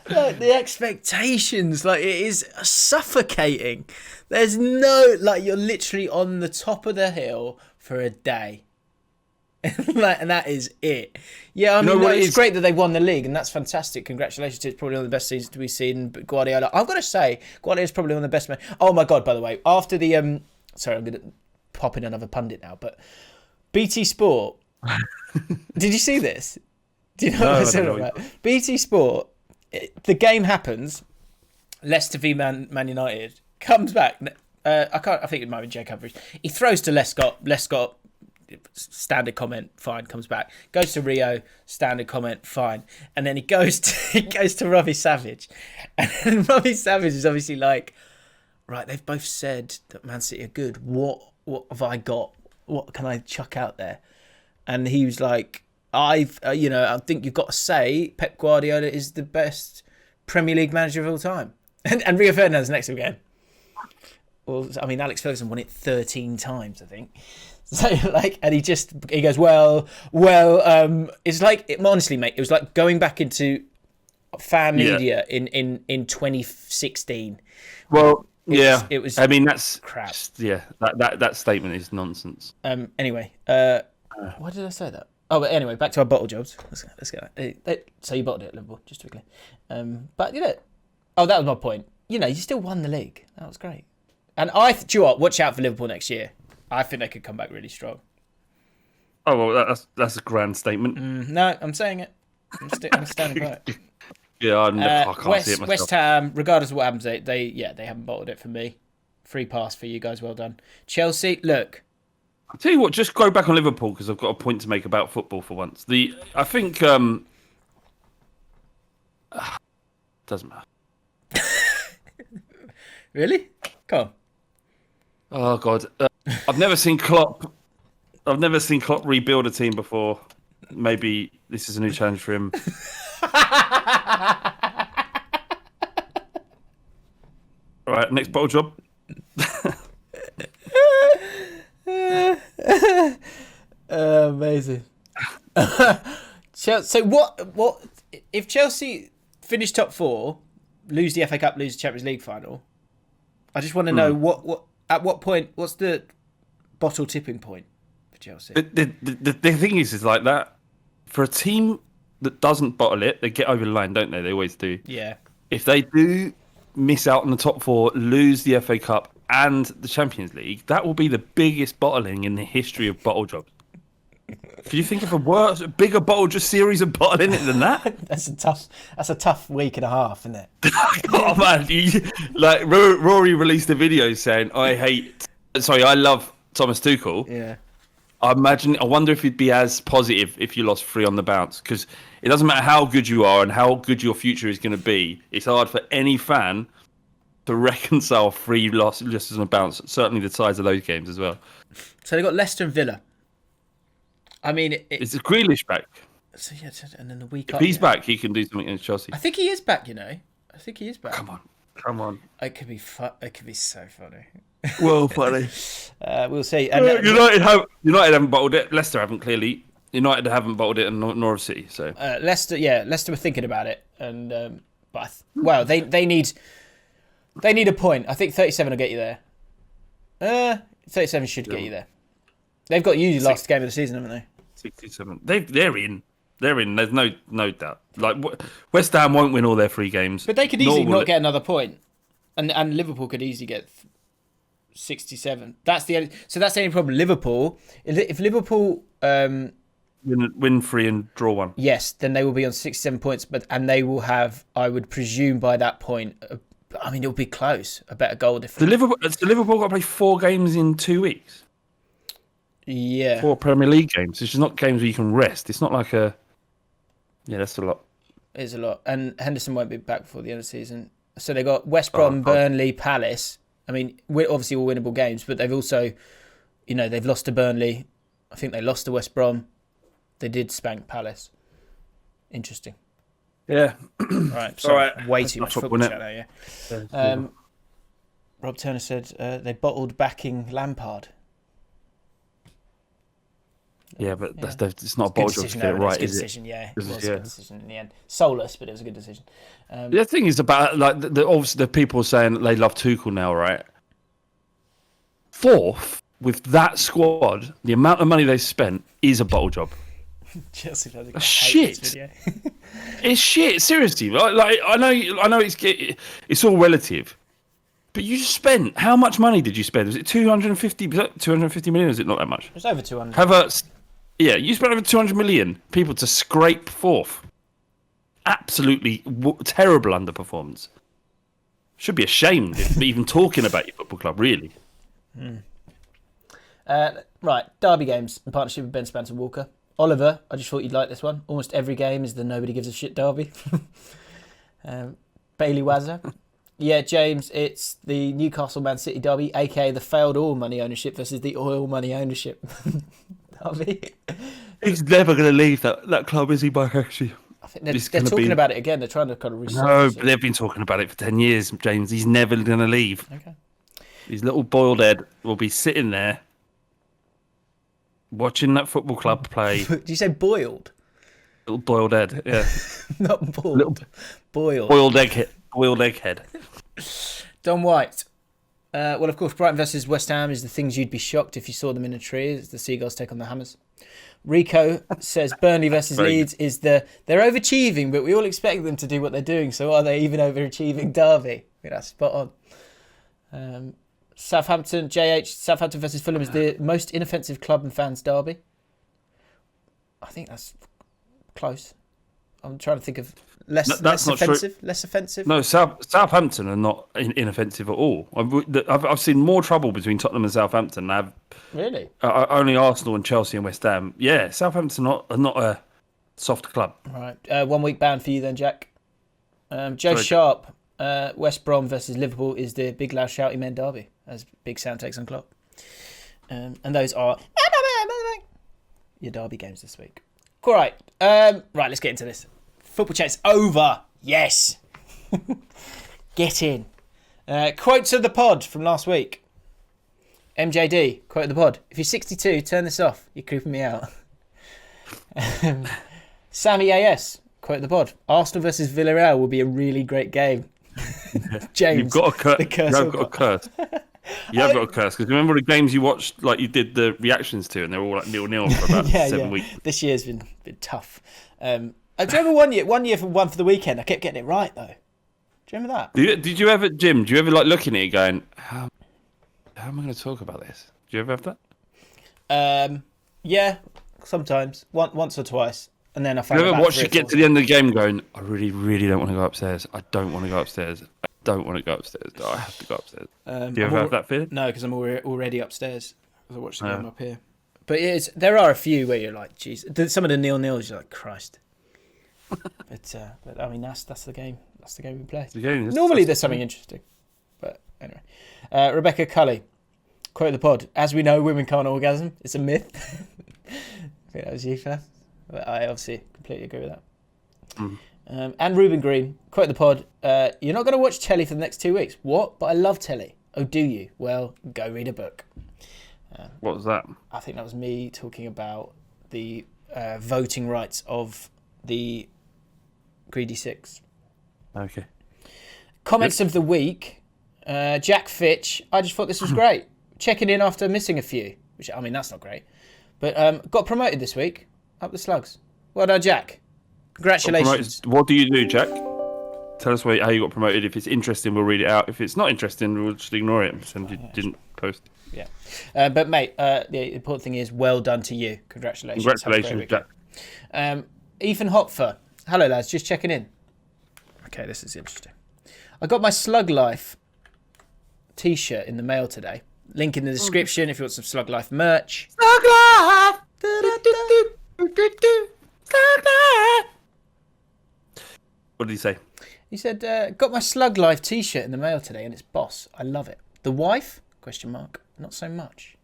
Like the expectations, like it is suffocating. There's you're literally on the top of the hill for a day. And that is it. Yeah, I mean, it's great that they won the league, and that's fantastic. Congratulations. It's probably one of the best seasons to be seen. But Guardiola, I've got to say, Guardiola's probably one of the best men. Oh my God, by the way, after the sorry, I'm going to pop in another pundit now, but BT Sport. Did you see this? Do you know what I'm saying about? BT Sport, the game happens, Leicester v Man United, comes back. I think it might be Jay coverage. He throws to Lescott, standard comment, fine, comes back. Goes to Rio, standard comment, fine. And then he goes to Robbie Savage. And Robbie Savage is obviously like, right, they've both said that Man City are good. What have I got? What can I chuck out there? And he was like, I think you've got to say Pep Guardiola is the best Premier League manager of all time. And Rio Ferdinand's next to him again. Well, I mean, Alex Ferguson won it 13 times, I think. So and he goes, well, it's like, honestly, mate, it was like going back into fan media in 2016. Well, it was. I mean, that's crap. Yeah, that statement is nonsense. Anyway, why did I say that? Oh, but anyway, back to our bottle jobs. Let's go. So you bottled it at Liverpool, just to be clear. But that was my point. You still won the league. That was great. And do you know what? Watch out for Liverpool next year. I think they could come back really strong. Oh well, that's a grand statement. No, I'm saying it. I'm standing by it. Yeah, I can't see it myself. West Ham, regardless of what happens, they haven't bottled it for me. Free pass for you guys. Well done. Chelsea, look. I'll tell you what. Just go back on Liverpool because I've got a point to make about football for once. I think doesn't matter. Really? Come on. Oh God, I've never seen Klopp rebuild a team before. Maybe this is a new challenge for him. All right, next bottle job. Amazing. So what if Chelsea finish top 4, lose the FA Cup, lose the Champions League final? I just want to know what at what point, what's the bottle tipping point for Chelsea? The thing is like that for a team that doesn't bottle it, they get over the line, don't they? They always do. Yeah. If they do miss out on the top 4, lose the FA Cup and the Champions League, that will be the biggest bottling in the history of bottle jobs. Can you think of a bigger bottle just series of bottling it than that? That's a tough week and a half, isn't it? Oh man, Rory released a video saying, I love Thomas Tuchel. Yeah. I wonder if he'd be as positive if you lost 3 on the bounce, because it doesn't matter how good you are and how good your future is going to be. It's hard for any fan to reconcile 3 losses on the bounce. Certainly the size of those games as well. So they got Leicester and Villa. I mean, it's Grealish back. So yeah, and then the week if he's back, he can do something against Chelsea. I think he is back. I think he is back. Come on. It could be so funny. Well, funny. We'll see. And United haven't bottled it. Leicester haven't clearly. United haven't bottled it, and Norwich City. So Leicester were thinking about it, and they need a point. I think 37 will get you there. 37 should get you there. They've got you last game of the season, haven't they? 67. They're in. They're in. There's no doubt. Like West Ham won't win all their 3 games, but they could easily not get another point, and Liverpool could easily get 67. That's the only problem. Liverpool, if Liverpool win 3 and draw 1, yes, then they will be on 67 points. And they will have, I would presume, by that point, it'll be close. A better goal difference. Liverpool got to play 4 games in 2 weeks. Yeah. 4 Premier League games. It's just not games where you can rest. It's not like a. Yeah, that's a lot. It is a lot. And Henderson won't be back before the end of the season. So they got West Brom, Burnley, Palace. I mean, we're obviously all winnable games, but they've also, they've lost to Burnley. I think they lost to West Brom. They did spank Palace. Interesting. Yeah. Right. Sorry. Way too much football chat now, yeah. Rob Turner said they bottled backing Lampard. Yeah, but it's not a bottle job to get it right, is it? Decision, yeah. It was a good decision in the end. Soulless, but it was a good decision. The thing is about, obviously the people saying that they love Tuchel now, right? 4th, with that squad, the amount of money they spent is a bottle job. Chelsea fans are shit. It's shit, seriously. Like I know it's all relative. But you spent, how much money did you spend? Was it 250 million? Is it not that much? It's over 200. You spent over 200 million people to scrape 4th. Absolutely terrible underperformance. Should be ashamed of even talking about your football club, really. Right, derby games in partnership with Ben Spencer Walker. Oliver, I just thought you'd like this one. Almost every game is the nobody gives a shit derby. Bailey Wazza. Yeah, James, it's the Newcastle Man City derby, aka the failed oil money ownership versus the oil money ownership derby. He's never going to leave that club, is he, Mike? Actually, I think they're talking about it again. They're trying to kind of research. No, but they've been talking about it for 10 years, James. He's never going to leave. Okay. His little boiled head will be sitting there watching that football club play. Did you say boiled? Little boiled head, yeah. Not boiled. Boiled. Boiled egg head. Don White. Well, of course, Brighton versus West Ham is the things you'd be shocked if you saw them in a tree as the Seagulls take on the Hammers. Rico says Burnley versus Leeds is they're overachieving, but we all expect them to do what they're doing. So are they even overachieving? Derby. I think that's spot on. Southampton versus Fulham is the most inoffensive club and fans derby. I think that's close. I'm trying to think of less offensive. Less offensive. No, Southampton are not inoffensive at all. I've seen more trouble between Tottenham and Southampton. Really? Only Arsenal and Chelsea and West Ham. Yeah, Southampton are not a soft club. All right. 1 week ban for you then, Jack. Joe Sharp. West Brom versus Liverpool is the big loud shouty men derby, as Big Sam takes on Klopp. And those are your derby games this week. All right. Right, let's get into this. Football chat's over. Yes. Get in. Quotes of the pod from last week. MJD, quote of the pod. If you're 62, turn this off. You're creeping me out. Sammy AS, quote of the pod. Arsenal versus Villarreal will be a really great game. James, you've got a curse. You have got a curse. Because remember the games you watched, like you did the reactions to, and they're all like 0-0 for about 7 weeks. This year's been tough. Do you remember one year for one for the weekend? I kept getting it right though. Do you remember that? Did you ever, Jim? Do you ever like looking at it going, how am I going to talk about this? Do you ever have that? Yeah, sometimes once or twice, and then I found. Do you ever watch it get to the end of the game going, I really, really don't want to go upstairs. I don't want to go upstairs. I don't want to go upstairs. No, I have to go upstairs. Do you ever have that feeling? No, because I'm already upstairs. I watched the game up here. But there are a few where you're like, geez, some of the 0-0s, you're like, Christ. but I mean, that's the game. That's the game we play. Normally there's something interesting. But anyway. Rebecca Cully, quote the pod, as we know, women can't orgasm. It's a myth. I think that was you, Flav. But I obviously completely agree with that. And Ruben Green, quote the pod, you're not going to watch telly for the next 2 weeks. What? But I love telly. Oh, do you? Well, go read a book. What was that? I think that was me talking about the voting rights of the Greedy Six. Okay. Comics of the week. Jack Fitch. I just thought this was great. Checking in after missing a few. Which, I mean, that's not great. But got promoted this week. Up the slugs. Well done, Jack. Congratulations. What do you do, Jack? Tell us how you got promoted. If it's interesting, we'll read it out. If it's not interesting, we'll just ignore it and pretend you didn't post. Yeah. But, mate, the important thing is well done to you. Congratulations. Congratulations, Jack. Ethan Hopfer. Hello, lads. Just checking in. Okay, this is interesting. I got my Slug Life t-shirt in the mail today. Link in the description if you want some Slug Life merch. Slug Life! Slug Life! What did he say? He said, got my Slug Life t-shirt in the mail today and it's boss. I love it. The wife? ? Not so much.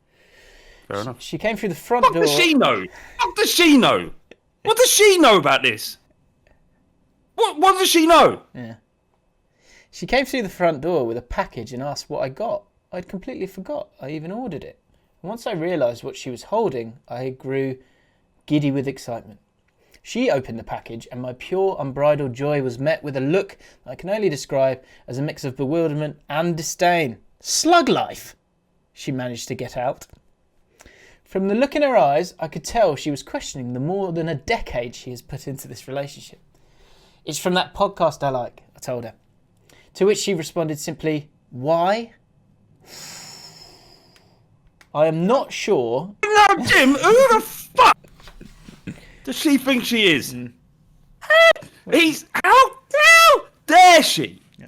Fair enough. She came through the front door. What does she know? What does she know? What does she know about this? What does she know? Yeah. She came through the front door with a package and asked what I got. I'd completely forgot I even ordered it. And once I realised what she was holding, I grew giddy with excitement. She opened the package and my pure, unbridled joy was met with a look I can only describe as a mix of bewilderment and disdain. Slug Life, she managed to get out. From the look in her eyes, I could tell she was questioning the more than a decade she has put into this relationship. It's from that podcast I like, I told her. To which she responded simply, why? I am not sure. No, Jim, who the fuck does she think she is? How dare she? Yeah.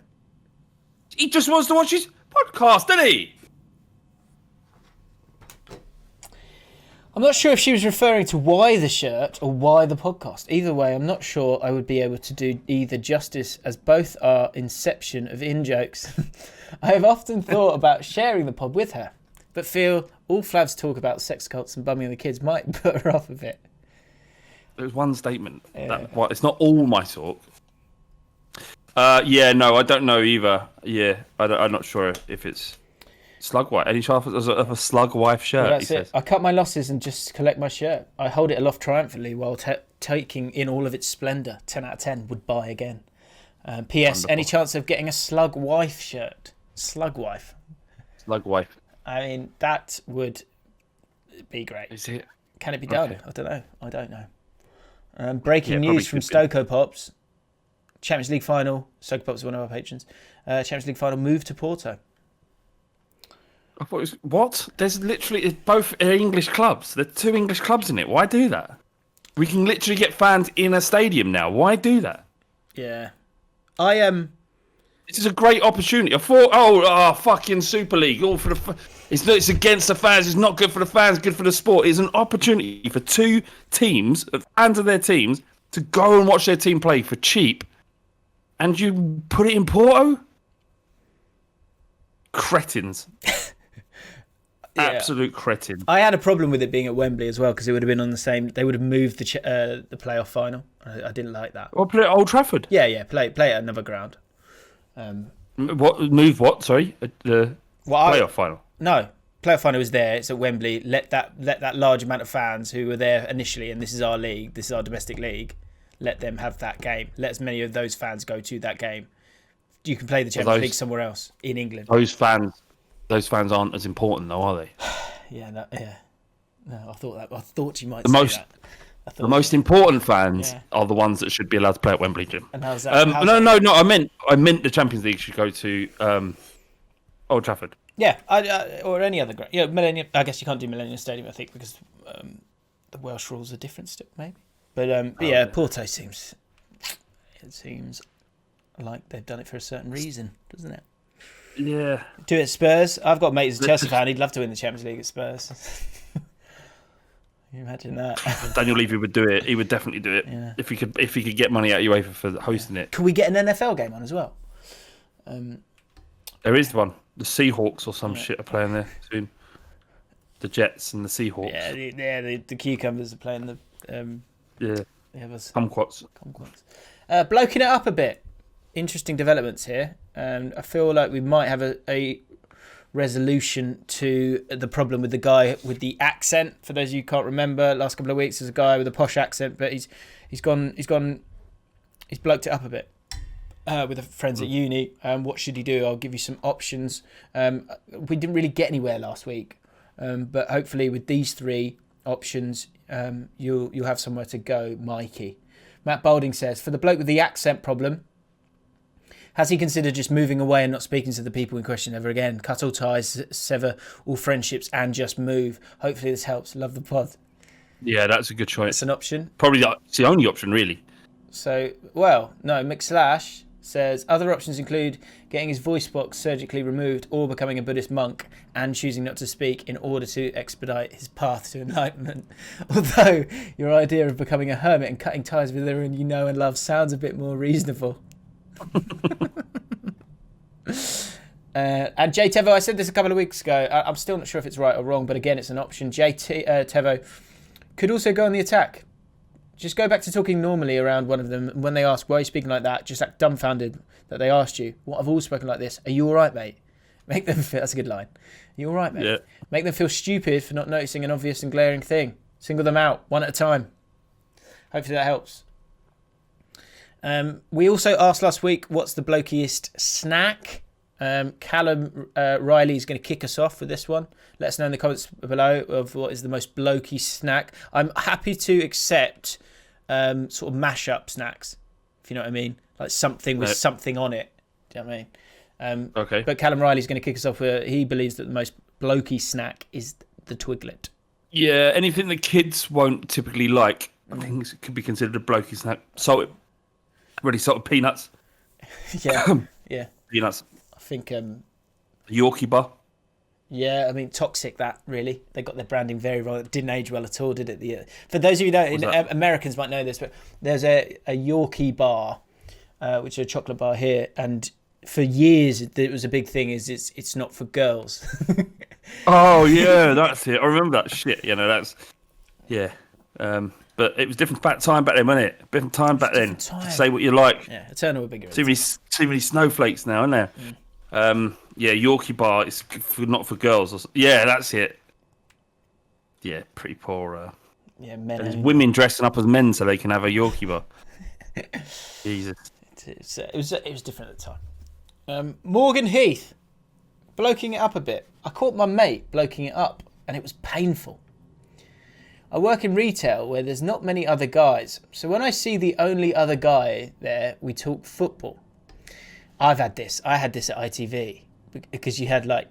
He just wants to watch his podcast, doesn't he? I'm not sure if she was referring to why the shirt or why the podcast. Either way, I'm not sure I would be able to do either justice, as both are inception of in-jokes. I have often thought about sharing the pod with her, but feel all Flav's talk about sex cults and bumming the kids might put her off a bit. There's one statement. Yeah. It's not all my talk. Yeah, no, I don't know either. Yeah, I'm not sure if it's Slug Wife. Any chance of a Slug Wife shirt? Well, that's it. I cut my losses and just collect my shirt. I hold it aloft triumphantly while taking in all of its splendour. 10 out of 10 would buy again. P.S. Wonderful. Any chance of getting a Slug Wife shirt? Slug Wife. Slug Wife. I mean, that would be great. Is it? Can it be done? Okay. I don't know. Breaking Yeah, news from probably Stoker Pops. Champions League final. Stoker Pops is one of our patrons. Champions League final move to Porto. I thought it was what? There's literally both English clubs. There are 2 English clubs in it. Why do that? We can literally get fans in a stadium now. Why do that? Yeah. I am. This is a great opportunity. I thought, fucking Super League, all for the. It's against the fans. It's not good for the fans. Good for the sport. It's an opportunity for 2 teams, fans of their teams, to go and watch their team play for cheap, and you put it in Porto. Cretins. Yeah. Absolute cretin. I had a problem with it being at Wembley as well because it would have been on the same. They would have moved the playoff final. I didn't like that. Or play at Old Trafford. Yeah. Play at another ground. What? Sorry, the playoff final. No, playoff final is there. It's at Wembley. Let that large amount of fans who were there initially, and this is our league. This is our domestic league. Let them have that game. Let as many of those fans go to that game. You can play the Champions League somewhere else in England. Those fans aren't as important, though, are they? Yeah. No, I thought you might say that. The most important fans Yeah. are the ones that should be allowed to play at Wembley, Jim. And how's that? No. I meant the Champions League should go to Old Trafford. Yeah, or any other Millennium. I guess you can't do Millennium Stadium, I think, because the Welsh rules are different still, maybe. But Porto seems like they've done it for a certain reason, doesn't it? Yeah. Do it at Spurs. I've got a mate who's a Chelsea fan. He'd love to win the Champions League at Spurs. Can you imagine that? Daniel Levy would do it. He would definitely do it if he could get money out of UEFA for hosting it. Can we get an NFL game on as well? There is one. The Seahawks or some shit are playing there soon. The Jets and the Seahawks. Yeah, the Cucumbers are playing the Kumquats. Bloking it up a bit. Interesting developments here. I feel like we might have a resolution to the problem with the guy with the accent. For those of you who can't remember, last couple of weeks there's a guy with a posh accent, but he's bloked it up a bit. With friends at uni. What should he do? I'll give you some options. We didn't really get anywhere last week, but hopefully with these 3 options, you'll have somewhere to go, Mikey. Matt Balding says, for the bloke with the accent problem, has he considered just moving away and not speaking to the people in question ever again? Cut all ties, sever all friendships, and just move. Hopefully this helps. Love the pod. Yeah, that's a good choice. It's an option. Probably it's the only option, really. So, McSlash says other options include getting his voice box surgically removed or becoming a Buddhist monk and choosing not to speak in order to expedite his path to enlightenment. Although your idea of becoming a hermit and cutting ties with everyone you know and love sounds a bit more reasonable. And Jay Tevo, I said this a couple of weeks ago. I'm still not sure if it's right or wrong, but again, it's an option. Tevo could also go on the attack. Just go back to talking normally around one of them. When they ask, why are you speaking like that? Just act dumbfounded that they asked you. What, I've always spoken like this. Are you all right, mate? Make them feel... That's a good line. Are you all right, mate? Yeah. Make them feel stupid for not noticing an obvious and glaring thing. Single them out, one at a time. Hopefully that helps. We also asked last week, what's the blokiest snack? Callum Riley is going to kick us off with this one. Let us know in the comments below of what is the most blokey snack. I'm happy to accept sort of mash-up snacks, if you know what I mean. Like something with something on it. Do you know what I mean? Okay. But Callum Riley's going to kick us off where he believes that the most blokey snack is the Twiglet. Yeah, anything that kids won't typically like, I think it could be considered a blokey snack. Really salted peanuts. Yeah. Peanuts. I think... Yorkie bar. Yeah, I mean, toxic that, really. They got their branding very wrong. It didn't age well at all, did it? For those of you who don't, Americans might know this, but there's a Yorkie bar, which is a chocolate bar here, and for years it was a big thing, is it's not for girls. Oh, yeah, that's it. I remember that shit. You know, that's... Yeah. But it was different time back then, wasn't it? Different time back then. To say what you like. Yeah, Eternal were bigger. Too many snowflakes now, isn't there? Yeah, Yorkie bar is not for girls. Yeah, that's it. Yeah, pretty poor. Yeah, men. There's women dressing up as men so they can have a Yorkie bar. Jesus. It was different at the time. Morgan Heath, bloking it up a bit. I caught my mate bloking it up, and it was painful. I work in retail where there's not many other guys, so when I see the only other guy there, we talk football. I had this at ITV because you had I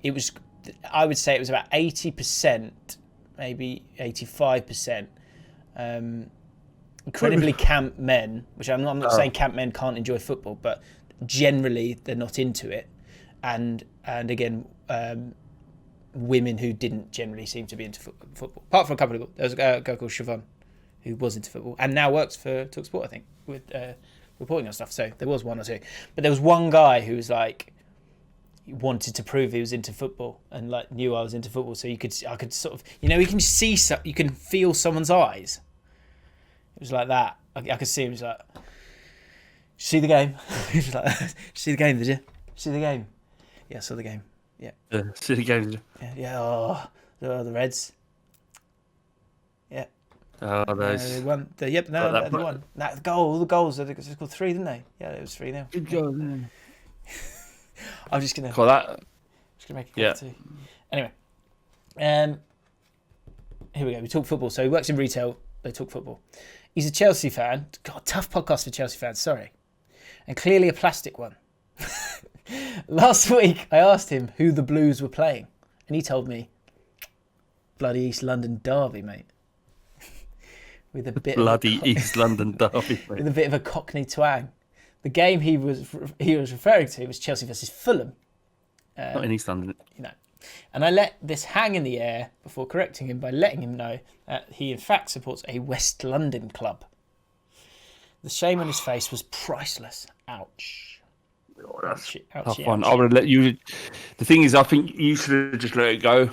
would say it was about 80%, maybe 85%, incredibly camp men, which I'm not saying camp men can't enjoy football, but generally they're not into it. And again, women who didn't generally seem to be into football. Apart from a couple of... There was a girl called Siobhan who was into football and now works for TalkSport, I think, with reporting on stuff. So there was one or two. But there was one guy who was like... wanted to prove he was into football and like knew I was into football. So I could sort of... You know, you can see... You can feel someone's eyes. It was like that. I could see him. He was like... See the game? He was like... See the game, did you? See the game? Yeah, I saw the game. Yeah. See the game. Yeah. Oh, the Reds. Yeah. Oh, those. They won. They won. The goals. They scored 3, didn't they? Yeah, it was 3-0. Good goal. I'm just gonna call that. Just gonna make a cup of tea. Anyway, here we go. We talk football. So he works in retail They talk football. He's a Chelsea fan. God, tough podcast for Chelsea fans. Sorry, and clearly a plastic one. Last week, I asked him who the Blues were playing, and he told me, bloody East London derby, mate. With a bit bloody East London derby, mate. With a bit of a Cockney twang. The game he was referring to was Chelsea versus Fulham. Not in East London. And I let this hang in the air before correcting him by letting him know that he in fact supports a West London club. The shame on his face was priceless. Ouch. Oh, that's Ouchie, tough ouchie, one. ouchie. I would have let you. The thing is, I think you should have just let it go.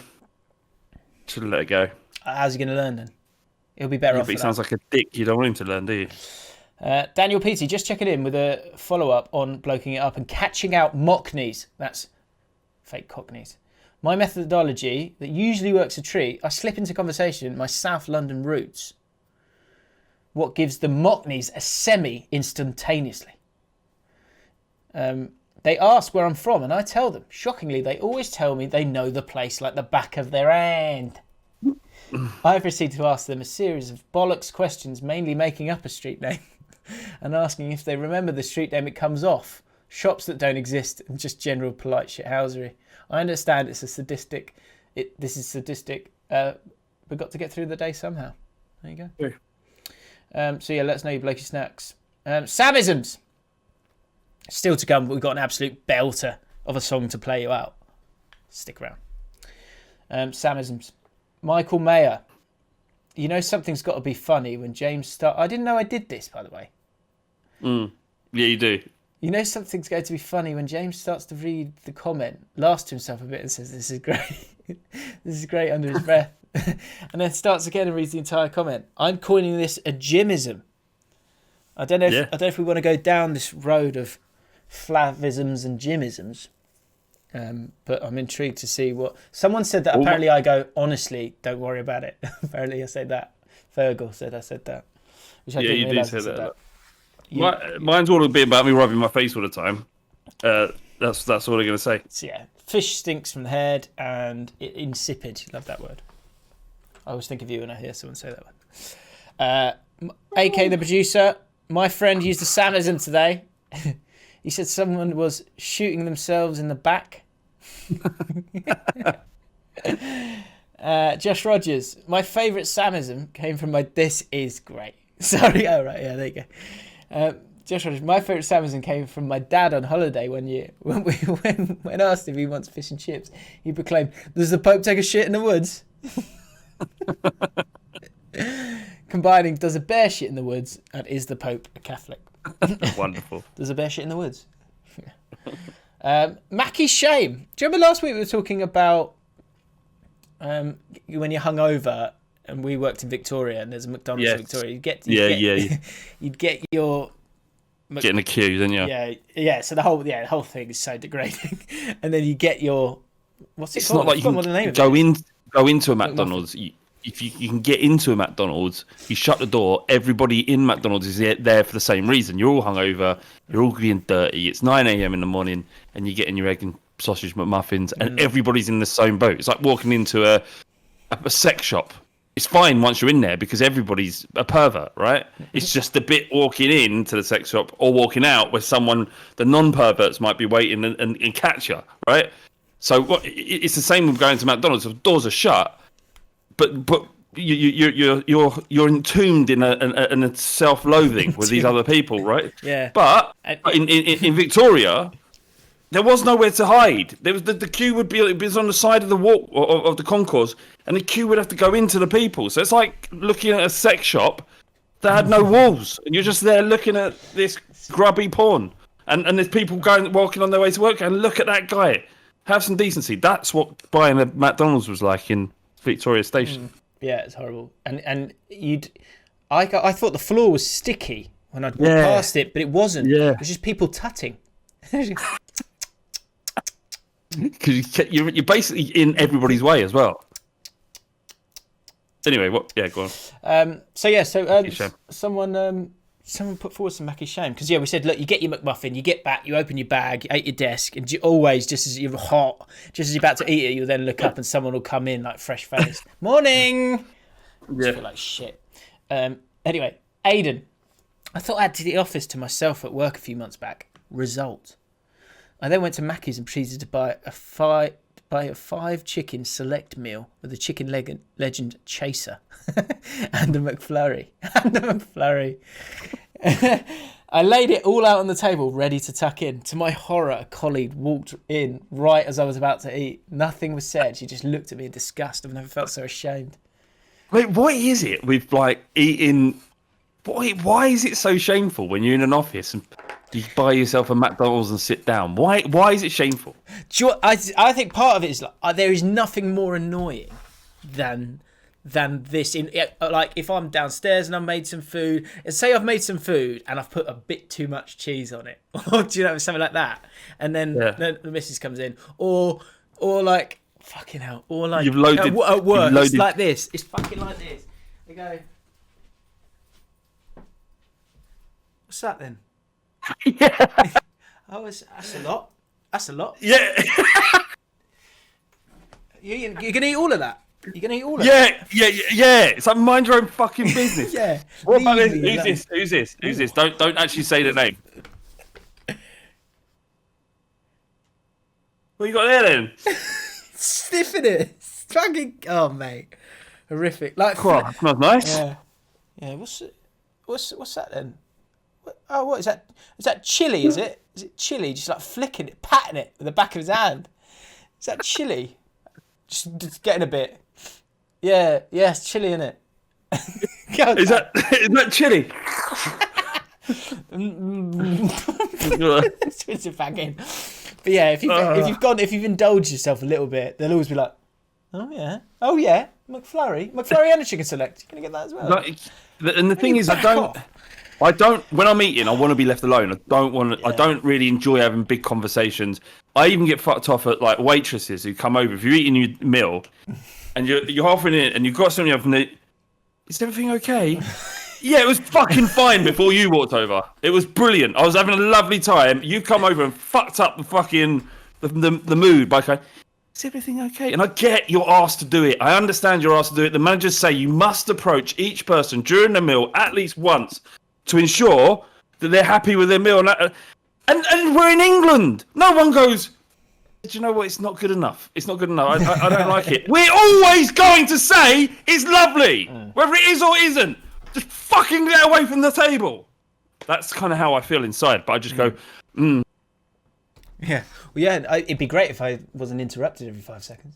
Should have let it go. How's he going to learn then? He'll be better off. But he sounds like a dick. You don't want him to learn, do you? Daniel Peaty, just checking in with a follow-up on bloking it up and catching out mockneys. That's fake cockneys. My methodology that usually works a treat, I slip into conversation my South London roots. What gives the mockneys a semi instantaneously? They ask where I'm from and I tell them. Shockingly, they always tell me they know the place like the back of their hand. I proceed to ask them a series of bollocks questions, mainly making up a street name and asking if they remember the street name it comes off, shops that don't exist, and just general polite shithousery. I understand it's a sadistic. This is sadistic. We've got to get through the day somehow. There you go. Yeah. So yeah, let us know your blokey snacks. Samisms. Still to come, but we've got an absolute belter of a song to play you out. Stick around. Samisms. Michael Mayer. You know something's got to be funny when James starts... I didn't know I did this, by the way. Yeah, you do. You know something's going to be funny when James starts to read the comment, laughs to himself a bit and says, this is great. This is great under his breath. And then starts again and reads the entire comment. I'm coining this a Jimism. I don't know if we want to go down this road of Flavisms and Jimisms. But I'm intrigued to see what... Someone said that apparently I go, honestly, don't worry about it. Apparently I said that. Fergal said I said that. Which I didn't realise I said that. Mine's all a bit about me rubbing my face all the time. That's what I'm going to say. So yeah, fish stinks from the head and insipid. Love that word. I always think of you when I hear someone say that word. AK the producer, my friend used a Samism today. He said someone was shooting themselves in the back. Josh Rogers, my favourite Samism came from my... This is great. Sorry, oh right, yeah, there you go. Josh Rogers, my favourite Samism came from my dad on holiday one year. When asked if he wants fish and chips, he proclaimed, does the Pope take a shit in the woods? Combining, does a bear shit in the woods and is the Pope a Catholic? Wonderful. There's a bear shit in the woods. Mackie's shame. Do you remember last week we were talking about when you're hungover and we worked in Victoria and there's a McDonald's in Victoria. You'd get your... Get in the queue, then Yeah. So the whole thing is so degrading. And then you get your... What's it it's called? not like you can go into a McDonald's. If you can get into a McDonald's, you shut the door. Everybody in McDonald's is there for the same reason. You're all hungover. You're all being dirty. It's 9 a.m. in the morning, and you're getting your egg and sausage McMuffins, and everybody's in the same boat. It's like walking into a sex shop. It's fine once you're in there because everybody's a pervert, right? It's just a bit walking into the sex shop or walking out where the non-perverts might be waiting and catch you, right? So it's the same with going to McDonald's. The doors are shut. But you're entombed in a self-loathing with these other people, right? Yeah. But in Victoria, there was nowhere to hide. There was the queue it was on the side of the walk of the concourse, and the queue would have to go into the people. So it's like looking at a sex shop that had no walls, and you're just there looking at this grubby porn, and there's people walking on their way to work, and look at that guy. Have some decency. That's what buying a McDonald's was like in Victoria Station. Yeah, it's horrible. And I thought the floor was sticky when I'd walk past it, but it wasn't. Yeah. It was just people tutting. Because you're basically in everybody's way as well. Anyway, go on. Someone put forward some Mackie's shame because we said, look, you get your McMuffin, you get back, you open your bag, you're at your desk, and you always, just as you're hot, just as you're about to eat it, you'll then look up and someone will come in like fresh faced. Morning. I feel like shit. Anyway, Aidan. I thought I had the office to myself at work a few months back. Result. I then went to Mackey's and proceeded to buy a 5 chicken select meal with a chicken legend chaser and a McFlurry. I laid it all out on the table, ready to tuck in. To my horror, a colleague walked in right as I was about to eat. Nothing was said. She just looked at me in disgust. I've never felt so ashamed. Wait, what is it with like eating? Why is it so shameful when you're in an office and you buy yourself a McDonald's and sit down? Why is it shameful? Do you know, I think part of it is like, there is nothing more annoying than this. Like if I'm downstairs and I've made some food, and say I've made some food and I've put a bit too much cheese on it, or do you know, something like that, and then the missus comes in, or like fucking hell, or like you've loaded at work, it's like this. It's fucking like this. They go, what's that then? Yeah. Oh, that's a lot. That's a lot. Yeah. You're gonna eat all of that. You're gonna eat all of that. Yeah. It's like mind your own fucking business. Yeah. What about this? Who's this? Don't actually say the name. What you got there then? Sniffing it. Fucking mate, horrific. Like, that smells nice. Yeah. What's that then? What is that? Is that chili? Is it? Is it chili? Just like flicking it, patting it with the back of his hand. Is that chili? Just getting a bit. Yeah, it's chili, isn't it? Is that chili? Switch it back in. But yeah, if you've indulged yourself a little bit, they'll always be like, oh yeah, McFlurry and a chicken select. You're gonna get that as well. And the thing is, I don't. When I'm eating, I want to be left alone. I don't really enjoy having big conversations. I even get fucked off at like waitresses who come over. If you're eating your meal, and you're offering it, and you've got something up, and is everything okay? Yeah, it was fucking fine before you walked over. It was brilliant. I was having a lovely time. You come over and fucked up the fucking the mood by going, is everything okay? And I get you're asked to do it. I understand you're asked to do it. The managers say you must approach each person during the meal at least once to ensure that they're happy with their meal. And we're in England. No one goes, do you know what? It's not good enough. It's not good enough. I don't like it. We're always going to say it's lovely, whether it is or isn't. Just fucking get away from the table. That's kind of how I feel inside. But I just go, Yeah. Well, yeah, it'd be great if I wasn't interrupted every 5 seconds.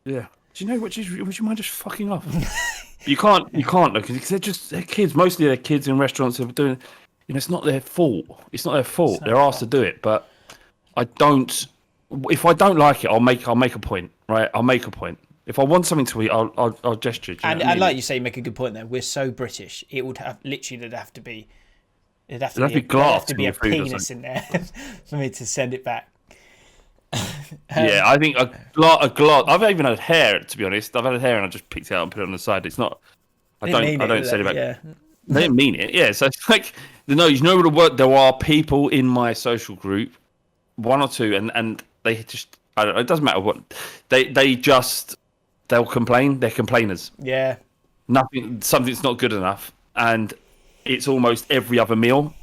Yeah. Do you know what? Would you mind just fucking off? You can't look, because they're kids. Mostly they're kids in restaurants who are doing. You know, it's not their fault. They're asked to do it, but I don't. If I don't like it, I'll make a point. Right? I'll make a point. If I want something to eat, I'll gesture. And like you say, you make a good point there. We're so British. It would have literally have to be. It'd have to be a penis in there for me to send it back. Yeah, I think a glot. I've even had hair, to be honest. I've had hair and I just picked it out and put it on the side. It's not. I don't say it back. Yeah. They didn't mean it. Yeah, so it's like you know the word. There are people in my social group, one or two, and they just. I don't know, it doesn't matter what they'll complain. They're complainers. Yeah. Something's not good enough, and it's almost every other meal.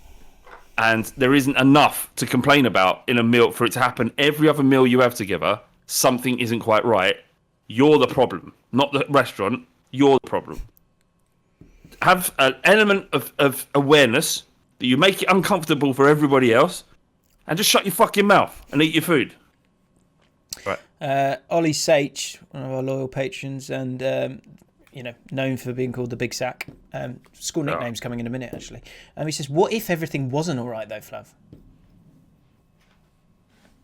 And there isn't enough to complain about in a meal for it to happen. Every other meal you have together, something isn't quite right. You're the problem, not the restaurant. You're the problem. Have an element of awareness that you make it uncomfortable for everybody else, and just shut your fucking mouth and eat your food. Right. Ollie Sage, one of our loyal patrons, and known for being called the Big Sack. School nickname's coming in a minute, actually. He says, "What if everything wasn't all right, though, Flav?"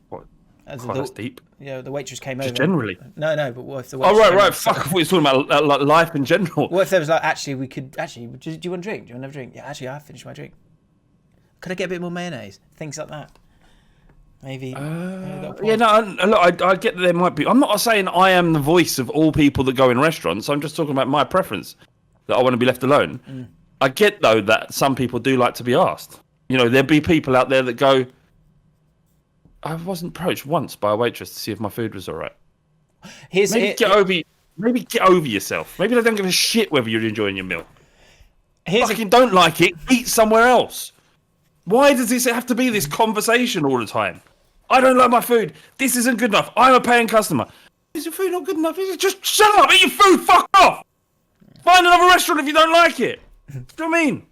What? That's deep. Yeah, the waitress came over. Generally. No, but what if the waitress? Oh, right. Fuck! I thought you were talking about life in general. What if there was like, actually, we could actually? Do you want a drink? Do you want to have a drink? Yeah, actually, I finished my drink. Could I get a bit more mayonnaise? Things like that. Maybe. Look, I get that there might be. I'm not saying I am the voice of all people that go in restaurants. I'm just talking about my preference, that I want to be left alone. I get, though, that some people do like to be asked. You know, there'll be people out there that go, I wasn't approached once by a waitress to see if my food was all right. Maybe get over yourself. Maybe they don't give a shit whether you're enjoying your meal. fucking don't like it, eat somewhere else. Why does this have to be this conversation all the time? I don't like my food. This isn't good enough. I'm a paying customer. Is your food not good enough? Just shut up, eat your food, fuck off. Find another restaurant if you don't like it. Do you know what I mean?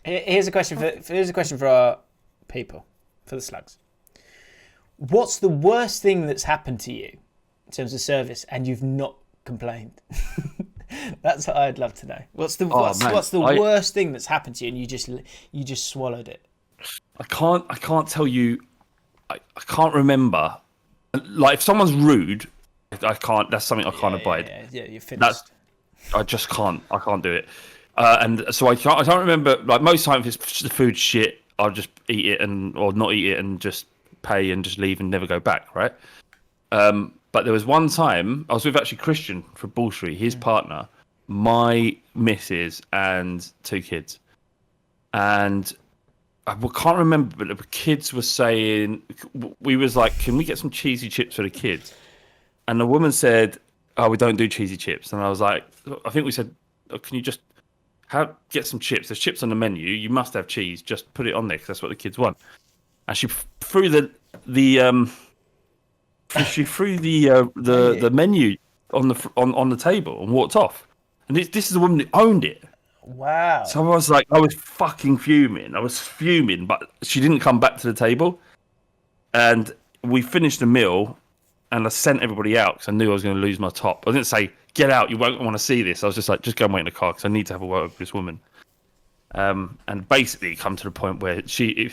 Here's a question for our people, for the slugs. What's the worst thing that's happened to you in terms of service and you've not complained? That's what I'd love to know. What's the worst thing that's happened to you and you just swallowed it? I can't tell you. I can't remember. Like if someone's rude, I can't. That's something I can't abide. Yeah, you're finished. I just can't. I can't do it. And so I can't remember. Like most times, if the food's shit, I'll just eat it or not eat it and just pay and just leave and never go back. Right. But there was one time I was with actually Christian from Ball Street, his partner, my missus, and 2 kids, and I can't remember, but the kids were saying, we was like, can we get some cheesy chips for the kids? And the woman said, oh, we don't do cheesy chips. And I was like, I think we said, oh, can you just get some chips? There's chips on the menu. You must have cheese. Just put it on there because that's what the kids want. And she threw the menu on the table and walked off. And this is the woman that owned it. Wow. So I was fucking fuming. I was fuming, but she didn't come back to the table. And we finished the meal, and I sent everybody out because I knew I was going to lose my top. I didn't say, get out, you won't want to see this. I was just like, just go and wait in the car because I need to have a word with this woman. And basically come to the point where she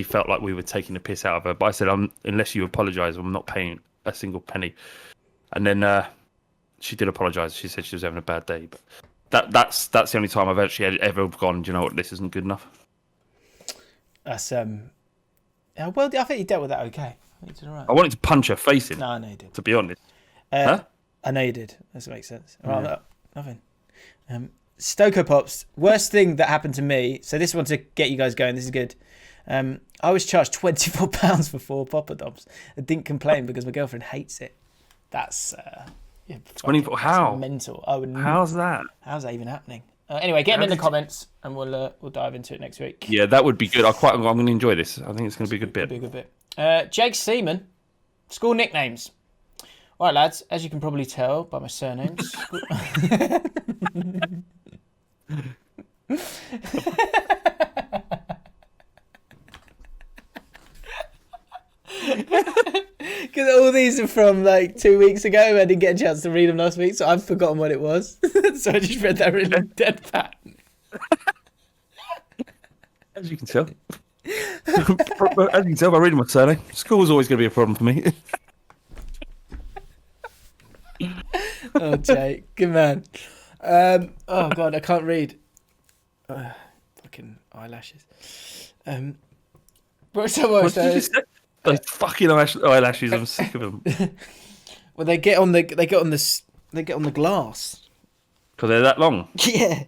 felt like we were taking the piss out of her. But I said, unless you apologise, I'm not paying a single penny. And then she did apologise. She said she was having a bad day. But that's the only time I've actually ever gone, do you know what, this isn't good enough. That's well, I think you dealt with that okay. I think you did all right. I wanted to punch her face in. No, I know you did. To be honest. I know you did. That makes sense. Right, nothing. Stoker Pops, worst thing that happened to me. So this one to get you guys going. This is good. I was charged £24 for 4 poppadoms. I didn't complain because my girlfriend hates it. That's 24. How? Mental. How's that? How's that even happening? Anyway, get them in the comments, and we'll dive into it next week. Yeah, that would be good. I'm going to enjoy this. I think it's going to be a good bit. It'll be a good bit. Jake Seaman, school nicknames. All right, lads. As you can probably tell by my surname. Because all these are from like 2 weeks ago. I didn't get a chance to read them last week, so I've forgotten what it was. So I just read that really deadpan. As you can tell. As you can tell by reading my surname, school's always going to be a problem for me. Oh, Jake, good man. Oh God, I can't read. Fucking eyelashes. What did you just say? Those fucking eyelashes, I'm sick of them. Well, they get on the glass. Because they're that long. Yeah.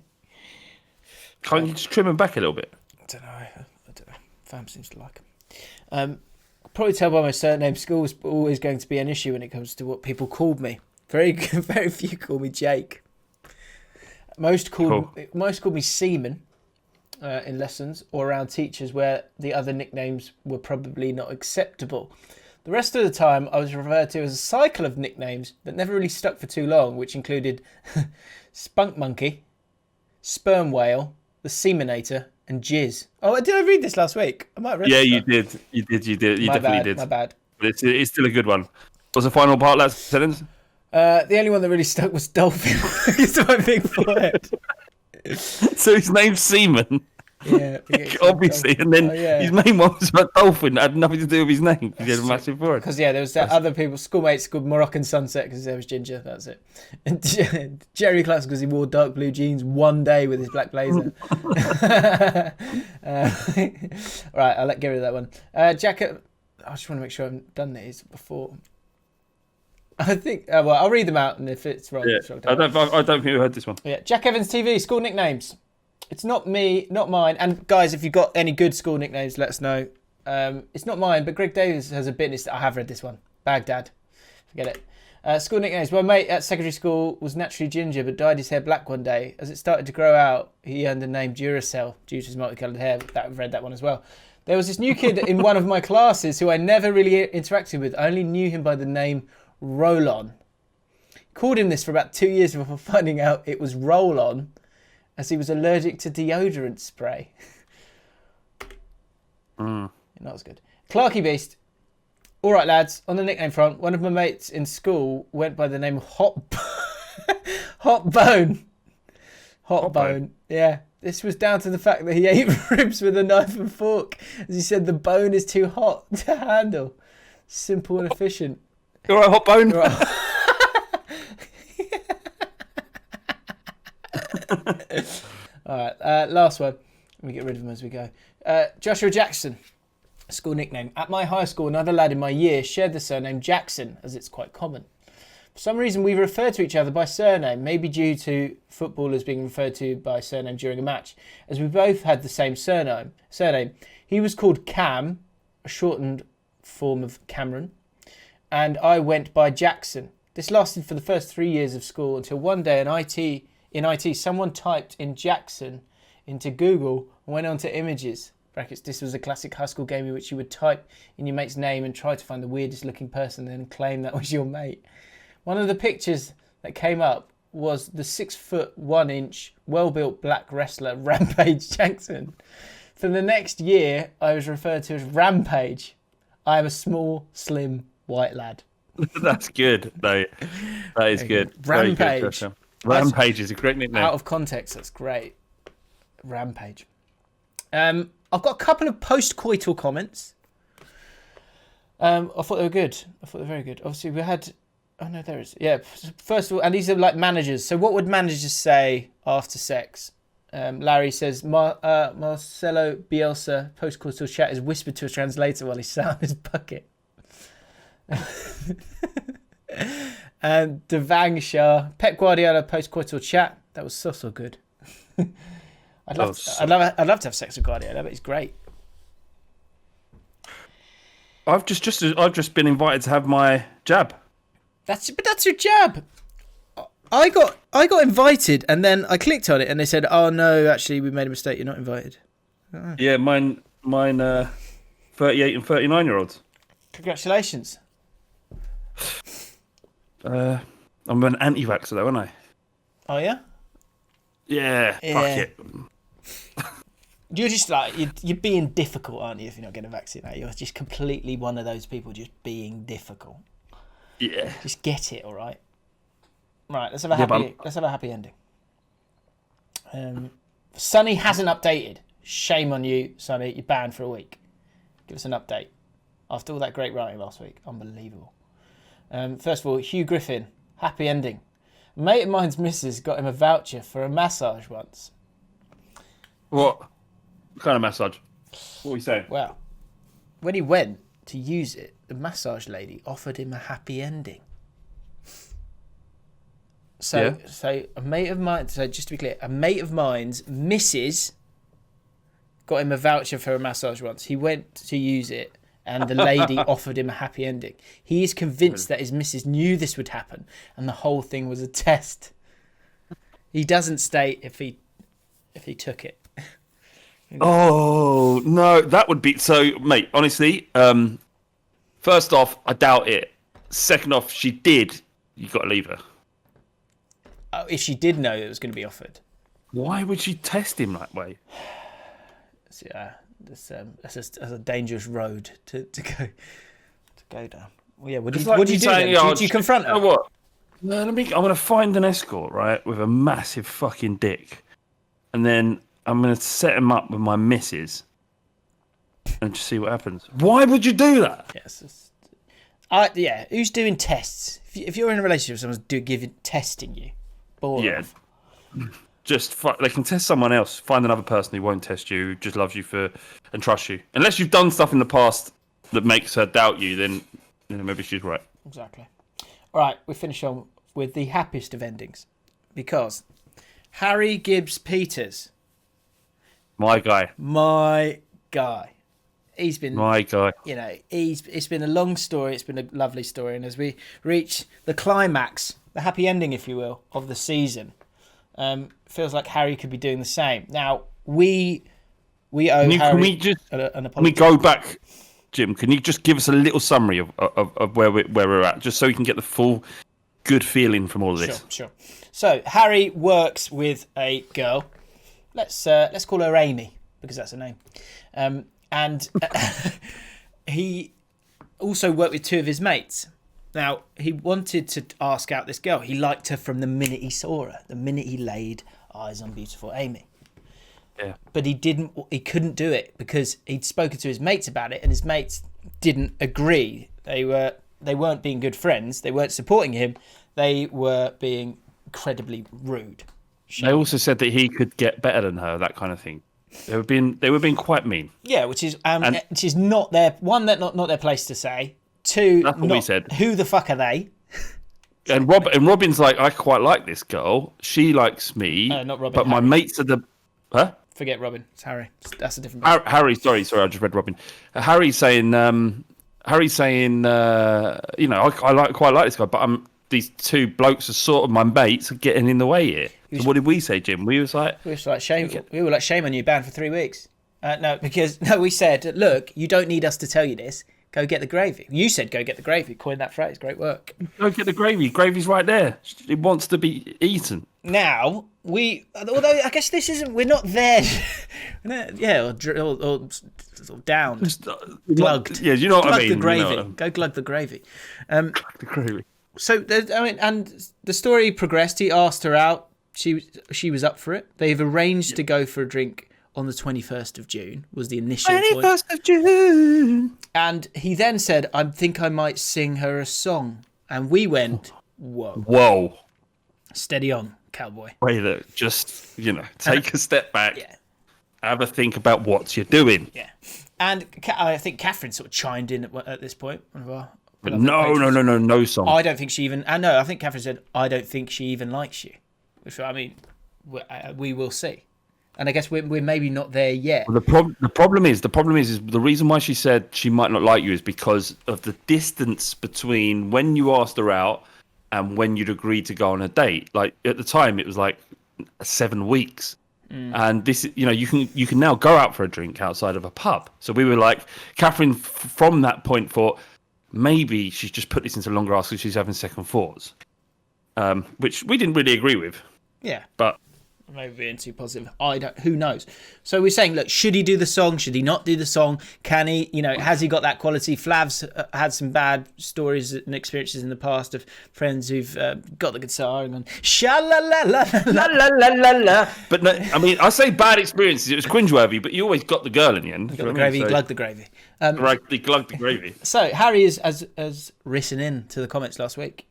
Can't you just trim them back a little bit? I don't know. Fam seems to like them. Probably tell by my surname, school's always going to be an issue when it comes to what people called me. Very few call me Jake. Most called me Seaman. In lessons or around teachers where the other nicknames were probably not acceptable. The rest of the time I was referred to as a cycle of nicknames that never really stuck for too long, which included Spunk Monkey, Sperm Whale, the Seaminator, and Jizz. Oh, did I read this last week? I might have read this. You did. You definitely did. My bad. But it's still a good one. What's the final part, last sentence? The only one that really stuck was Dolphin. It's my big forehead. So his name's Seaman. Yeah, obviously, and then his main one was about Dolphin. That had nothing to do with his name. He had a massive forehead. Because there was that other people, schoolmates called Moroccan Sunset because there was ginger. That's it. And Jerry Clarkson because he wore dark blue jeans one day with his black blazer. Right, I'll get rid of that one. Jack, I just want to make sure I've done these before. I think. Well, I'll read them out, and if it's wrong, I don't think we heard this one. Yeah, Jack Evans TV school nicknames. It's not me, not mine. And guys, if you've got any good school nicknames, let us know. It's not mine, but Greg Davis has a business. I have read this one. Baghdad. Forget it. School nicknames. My mate at secondary school was naturally ginger but dyed his hair black one day. As it started to grow out, he earned the name Duracell due to his multicoloured hair. I've read that one as well. There was this new kid in one of my classes who I never really interacted with. I only knew him by the name Roll-On. Called him this for about 2 years before finding out it was Roll-On, as he was allergic to deodorant spray. Not as good. Clarky Beast. All right, lads. On the nickname front, one of my mates in school went by the name Hot Bone. Hot Bone. Yeah. This was down to the fact that he ate ribs with a knife and fork, as he said the bone is too hot to handle. Simple and efficient. You all right, Hot Bone? All right, last one. Let me get rid of them as we go. Joshua Jackson, school nickname. At my high school, another lad in my year shared the surname Jackson, as it's quite common. For some reason, we refer to each other by surname, maybe due to footballers being referred to by surname during a match, as we both had the same surname. He was called Cam, a shortened form of Cameron, and I went by Jackson. This lasted for the first 3 years of school until one day in IT, someone typed in Jackson into Google and went on to images. Brackets, this was a classic high school game in which you would type in your mate's name and try to find the weirdest looking person and then claim that was your mate. One of the pictures that came up was the 6'1", well-built black wrestler Rampage Jackson. For the next year, I was referred to as Rampage. I am a small, slim, white lad. That's good, though. That is good. Rampage. Very good, Rampage is a great nickname. Out of context, that's great. Rampage. I've got a couple of post-coital comments. I thought they were good. I thought they were very good. Obviously, we had... Oh, no, there is. Yeah, first of all, and these are like managers. So what would managers say after sex? Larry says, Marcelo Bielsa, post-coital chat, is whispered to a translator while he sat on his bucket. And Devang Shah, Pep Guardiola, post-coital chat. That was so good. I'd love to have sex with Guardiola, but he's great. I've just been invited to have my jab. That's your jab. I got invited, and then I clicked on it, and they said, "Oh no, actually, we made a mistake. You're not invited." Oh. Yeah, mine, 38 and 39-year-olds. Congratulations. I'm an anti-vaxxer, though, aren't I? Oh yeah. Yeah. Fuck it. You're just like you're being difficult, aren't you? If you're not getting vaccinated, you're just completely one of those people just being difficult. Yeah. Just get it, all right. Right, let's have a happy ending. Sonny hasn't updated. Shame on you, Sonny. You're banned for a week. Give us an update. After all that great writing last week. Unbelievable. First of all, Hugh Griffin. Happy ending. A mate of mine's missus got him a voucher for a massage once. What kind of massage? What are you saying? Well, when he went to use it, the massage lady offered him a happy ending. So a mate of mine, so just to be clear, a mate of mine's missus got him a voucher for a massage once. He went to use it and the lady offered him a happy ending. He is convinced that his missus knew this would happen and the whole thing was a test. He doesn't state if he took it. Oh, no, that would be... So, mate, honestly, first off, I doubt it. Second off, she did. You've got to leave her. Oh, if she did know it was going to be offered. Why would she test him that way? Yeah, that's a dangerous road to go down. Well, yeah, what do you do then? Do you confront her? You know what? No, I'm going to find an escort, right, with a massive fucking dick. And then I'm going to set him up with my missus and just see what happens. Why would you do that? Yes. Yeah, who's doing tests? If you're in a relationship with someone's testing you, boring. Yeah. They can test someone else. Find another person who won't test you, who just loves you and trusts you. Unless you've done stuff in the past that makes her doubt you, then maybe she's right. Exactly. All right, we finish on with the happiest of endings. Because Harry Gibbs Peters. My guy. he's been My guy. You know, it's been a long story. It's been a lovely story, and as we reach the climax, the happy ending, if you will, of the season, feels like Harry could be doing the same. Now we owe Harry Can we just an apology. Can we go back, Jim? Can you just give us a little summary of where we're at, just so we can get the full good feeling from all of this? Sure. So Harry works with a girl. Let's call her Amy because that's her name. And he also worked with two of his mates. Now, he wanted to ask out this girl. He liked her from the minute he saw her, the minute he laid eyes on beautiful Amy. Yeah. But he couldn't do it because he'd spoken to his mates about it, and his mates didn't agree. They weren't being good friends. They weren't supporting him. They were being incredibly rude. They also said that he could get better than her, that kind of thing. They were being quite mean. Yeah, which is not their one. That not their place to say. Two, that's what we said. Who the fuck are they? And Robin's like, I quite like this girl. She likes me. Not Robin. But Harry. my mates are the. Huh? Forget Robin. It's Harry. That's a different. Harry. Sorry. I just read Robin. Harry's saying. You know, I quite like this guy, but these two blokes are sort of my mates are getting in the way here. So what did we say, Jim? We were like shame. We were like, shame on you, banned for 3 weeks. We said, look, you don't need us to tell you this. Go get the gravy. You said go get the gravy. Coined that phrase. Great work. Go get the gravy. Gravy's right there. It wants to be eaten. Now although I guess this isn't. We're not there. or down. Glugged. Yeah, you know what I mean. The gravy. You know. Go glug the gravy. Glug the gravy. So and the story progressed. He asked her out. She was up for it. They've arranged to go for a drink on the 21st of June. Was the initial 21st of June. And he then said, "I think I might sing her a song." And we went, "Whoa, steady on, cowboy." Wait, look, just take a step back. Yeah. Have a think about what you're doing. Yeah. And I think Catherine sort of chimed in at this point. But no song. I don't think she even. I know. I think Catherine said, "I don't think she even likes you." Which I mean, we will see. And I guess we're maybe not there yet. Well, the problem is the reason why she said she might not like you is because of the distance between when you asked her out and when you'd agreed to go on a date. Like at the time, it was like 7 weeks. And this, you can now go out for a drink outside of a pub. So we were like, Catherine, from that point, thought maybe she's just put this into longer hours because she's having second thoughts, which we didn't really agree with. Yeah, but maybe being too positive. Who knows? So we're saying, look, should he do the song? Should he not do the song? Can he? Has he got that quality? Flav's had some bad stories and experiences in the past of friends who've got the guitar and gone sha la la la la la la la la. But no, I mean, I say bad experiences. It was cringeworthy, but you always got the girl in the end. Got the gravy, glug the gravy. Glug the gravy. So Harry has written in to the comments last week.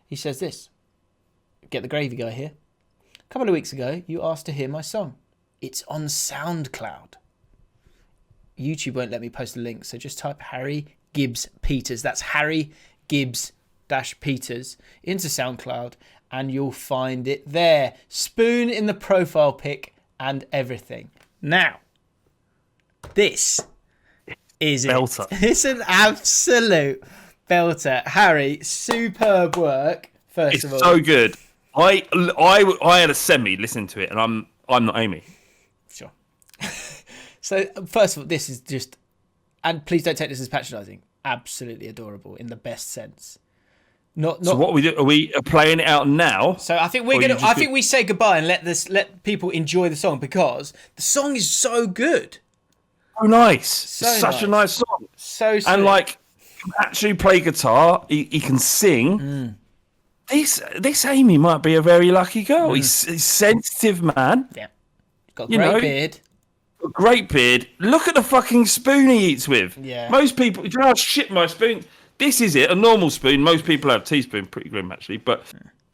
He says this: "Get the gravy guy here. A couple of weeks ago, you asked to hear my song. It's on SoundCloud. YouTube won't let me post a link, so just type Harry Gibbs Peters. That's Harry Gibbs Peters into SoundCloud, and you'll find it there. Spoon in the profile pic and everything. Now, this is belter. It's an absolute belter. Harry, superb work. First of all, it's so good. I had a semi listening to it, and I'm not Amy. Sure. So first of all, this is just, and please don't take this as patronising. Absolutely adorable in the best sense. Not. So what we do? Are we playing it out now? So I think we say goodbye and let people enjoy the song because the song is so good. Oh, nice! Such a nice song. So sweet. And like, he can actually play guitar. He can sing. This Amy might be a very lucky girl. He's a sensitive man. Yeah. Got a great beard. A great beard. Look at the fucking spoon he eats with. Yeah. Most people, do you know how shit my spoon? This is it, a normal spoon. Most people have teaspoon, pretty grim actually. But,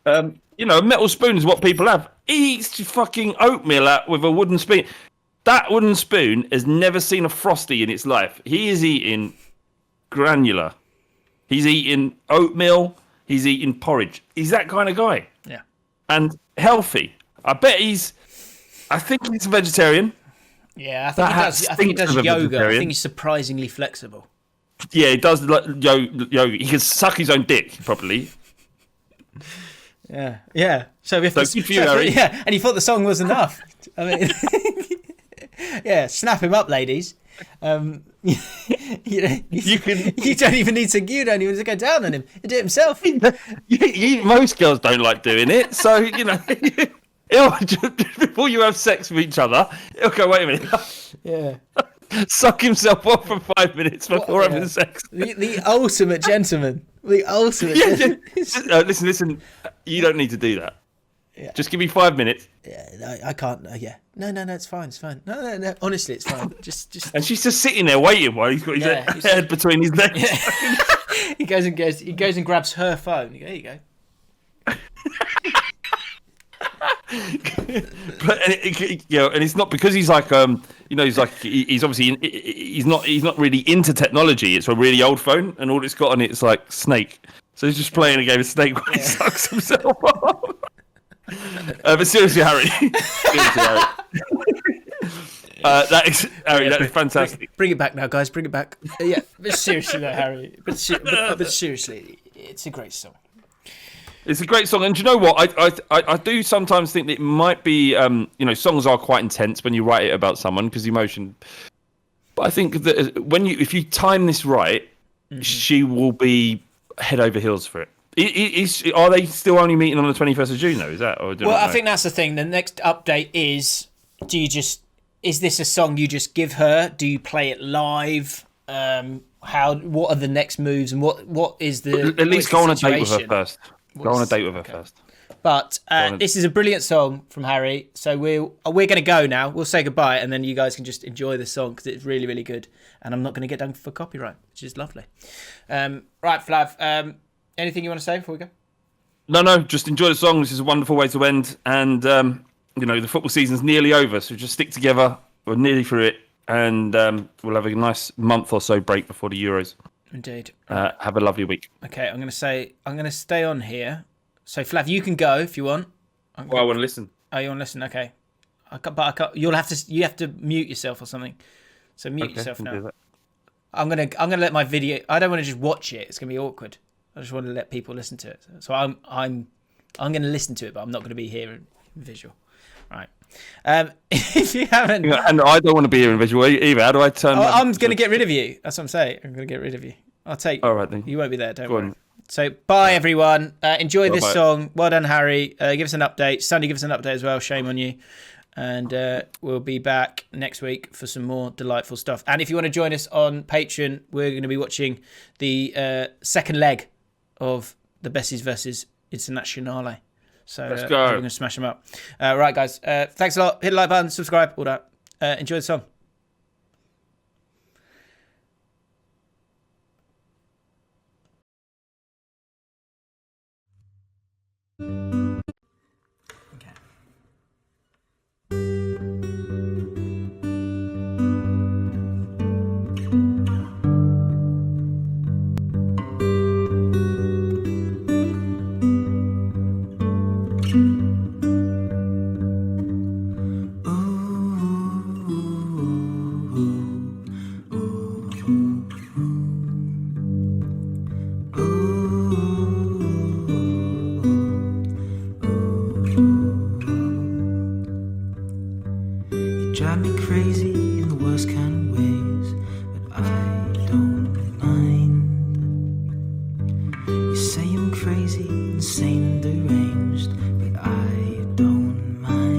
a metal spoon is what people have. He eats fucking oatmeal out with a wooden spoon. That wooden spoon has never seen a Frosty in its life. He is eating granular. He's eating oatmeal. He's eating porridge. He's that kind of guy. Yeah. And healthy. I think he's a vegetarian. Yeah, I think he That does. I think he does stinks of a yoga. I vegetarian. think he's surprisingly flexible. Yeah, he does like yoga. He can suck his own dick properly. Yeah. So if So good for you, Harry. yeah, and he thought the song was enough. I mean, yeah, snap him up, ladies. You don't even need to go down on him. You do it himself. Most girls don't like doing it, so before you have sex with each other, he'll go, wait a minute. Yeah. Suck himself off for 5 minutes before having sex. The ultimate gentleman. The ultimate gentleman. Listen. You don't need to do that. Yeah. Just give me 5 minutes. Yeah, I can't. Yeah. No, it's fine. It's fine. No. Honestly, it's fine. Just. And she's just sitting there waiting while he's got his head between his legs. Yeah. He goes and grabs her phone. There you go. And it's not because he's like he's obviously he's not really into technology. It's a really old phone, and all it's got on it's like Snake. So he's just playing a game of Snake while he sucks himself off. But seriously, Harry. That is fantastic. Bring it back now, guys. Bring it back. Yeah, but seriously though, Harry. But seriously, it's a great song. It's a great song, and do you know what? I do sometimes think that it might be, songs are quite intense when you write it about someone because emotion. But I think that if you time this right, she will be head over heels for it. Are they still only meeting on the 21st of June though? Is that? I think that's the thing. The next update is: is this a song you just give her? Do you play it live? What are the next moves, and what is the? At least go on a date with her first. Go on a date with her first. But this is a brilliant song from Harry. So we're going to go now. We'll say goodbye, and then you guys can just enjoy the song because it's really, really good. And I'm not going to get done for copyright, which is lovely. Right, Flav. Anything you want to say before we go? No. Just enjoy the song. This is a wonderful way to end. And the football season's nearly over, so just stick together. We're nearly through it, and we'll have a nice month or so break before the Euros. Indeed. Have a lovely week. Okay, I'm going to stay on here. So Flav, you can go if you want. I want to listen. Oh, you want to listen? Okay. I can't. You have to mute yourself or something. So mute yourself now. I'm gonna let my video. I don't want to just watch it. It's gonna be awkward. I just want to let people listen to it. So I'm going to listen to it, but I'm not going to be here in visual. Right. If you haven't, and I don't want to be here in visual either. How do I turn? I'm going to get rid of you. That's what I'm saying. I'm going to get rid of you. I'll take. All right then. You won't be there. Don't worry. So bye everyone. Enjoy this song. Well done, Harry. Give us an update. Sunny, give us an update as well. Shame on you. And we'll be back next week for some more delightful stuff. And if you want to join us on Patreon, we're going to be watching the second leg of the Bessies versus Internazionale. So let's go. We're going to smash them up. Right, guys. Thanks a lot. Hit the like button, subscribe, all that. Enjoy the song. Drive me crazy in the worst kind of ways, but I don't mind. You say I'm crazy, insane and deranged, but I don't mind.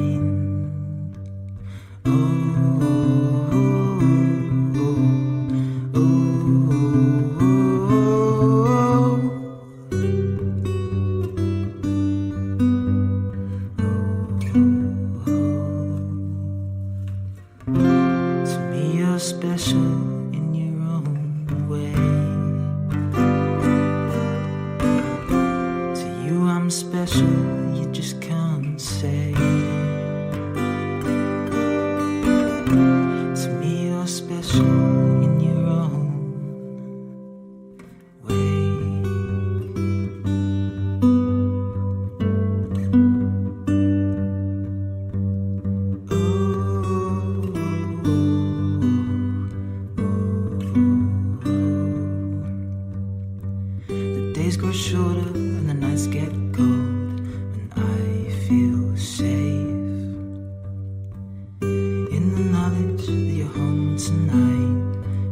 Special in your own way. To you I'm special, you just can't say. To me you're special in your own way. days grow shorter and the nights get cold, and I feel safe in the knowledge that you're home tonight,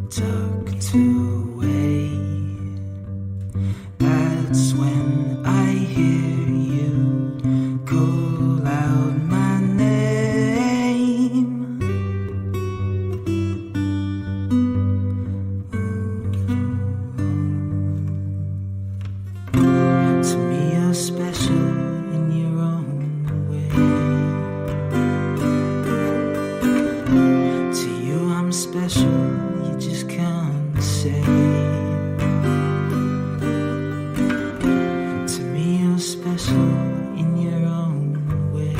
tucked away. That's when I hear you call out my name. To me you're special in your own way. To you I'm special, you just can't say. To me you're special in your own way.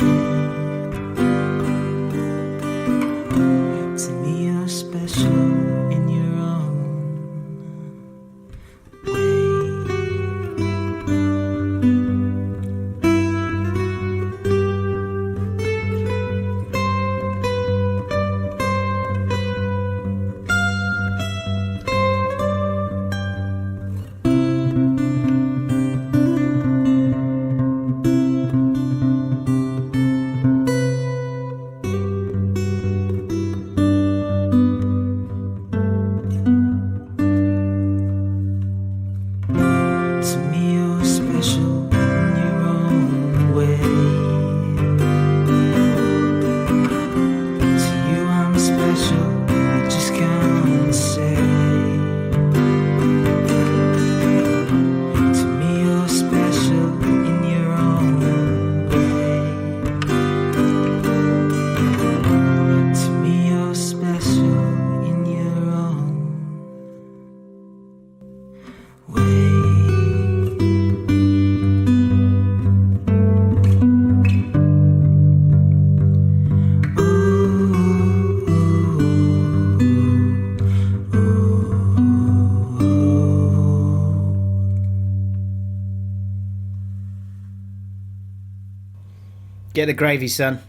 To me you're special in your own way. To me you're special in your own way. To you I'm special, you just can't say. To me you're special in your own way. To me you're special in your own way. Get the gravy, son.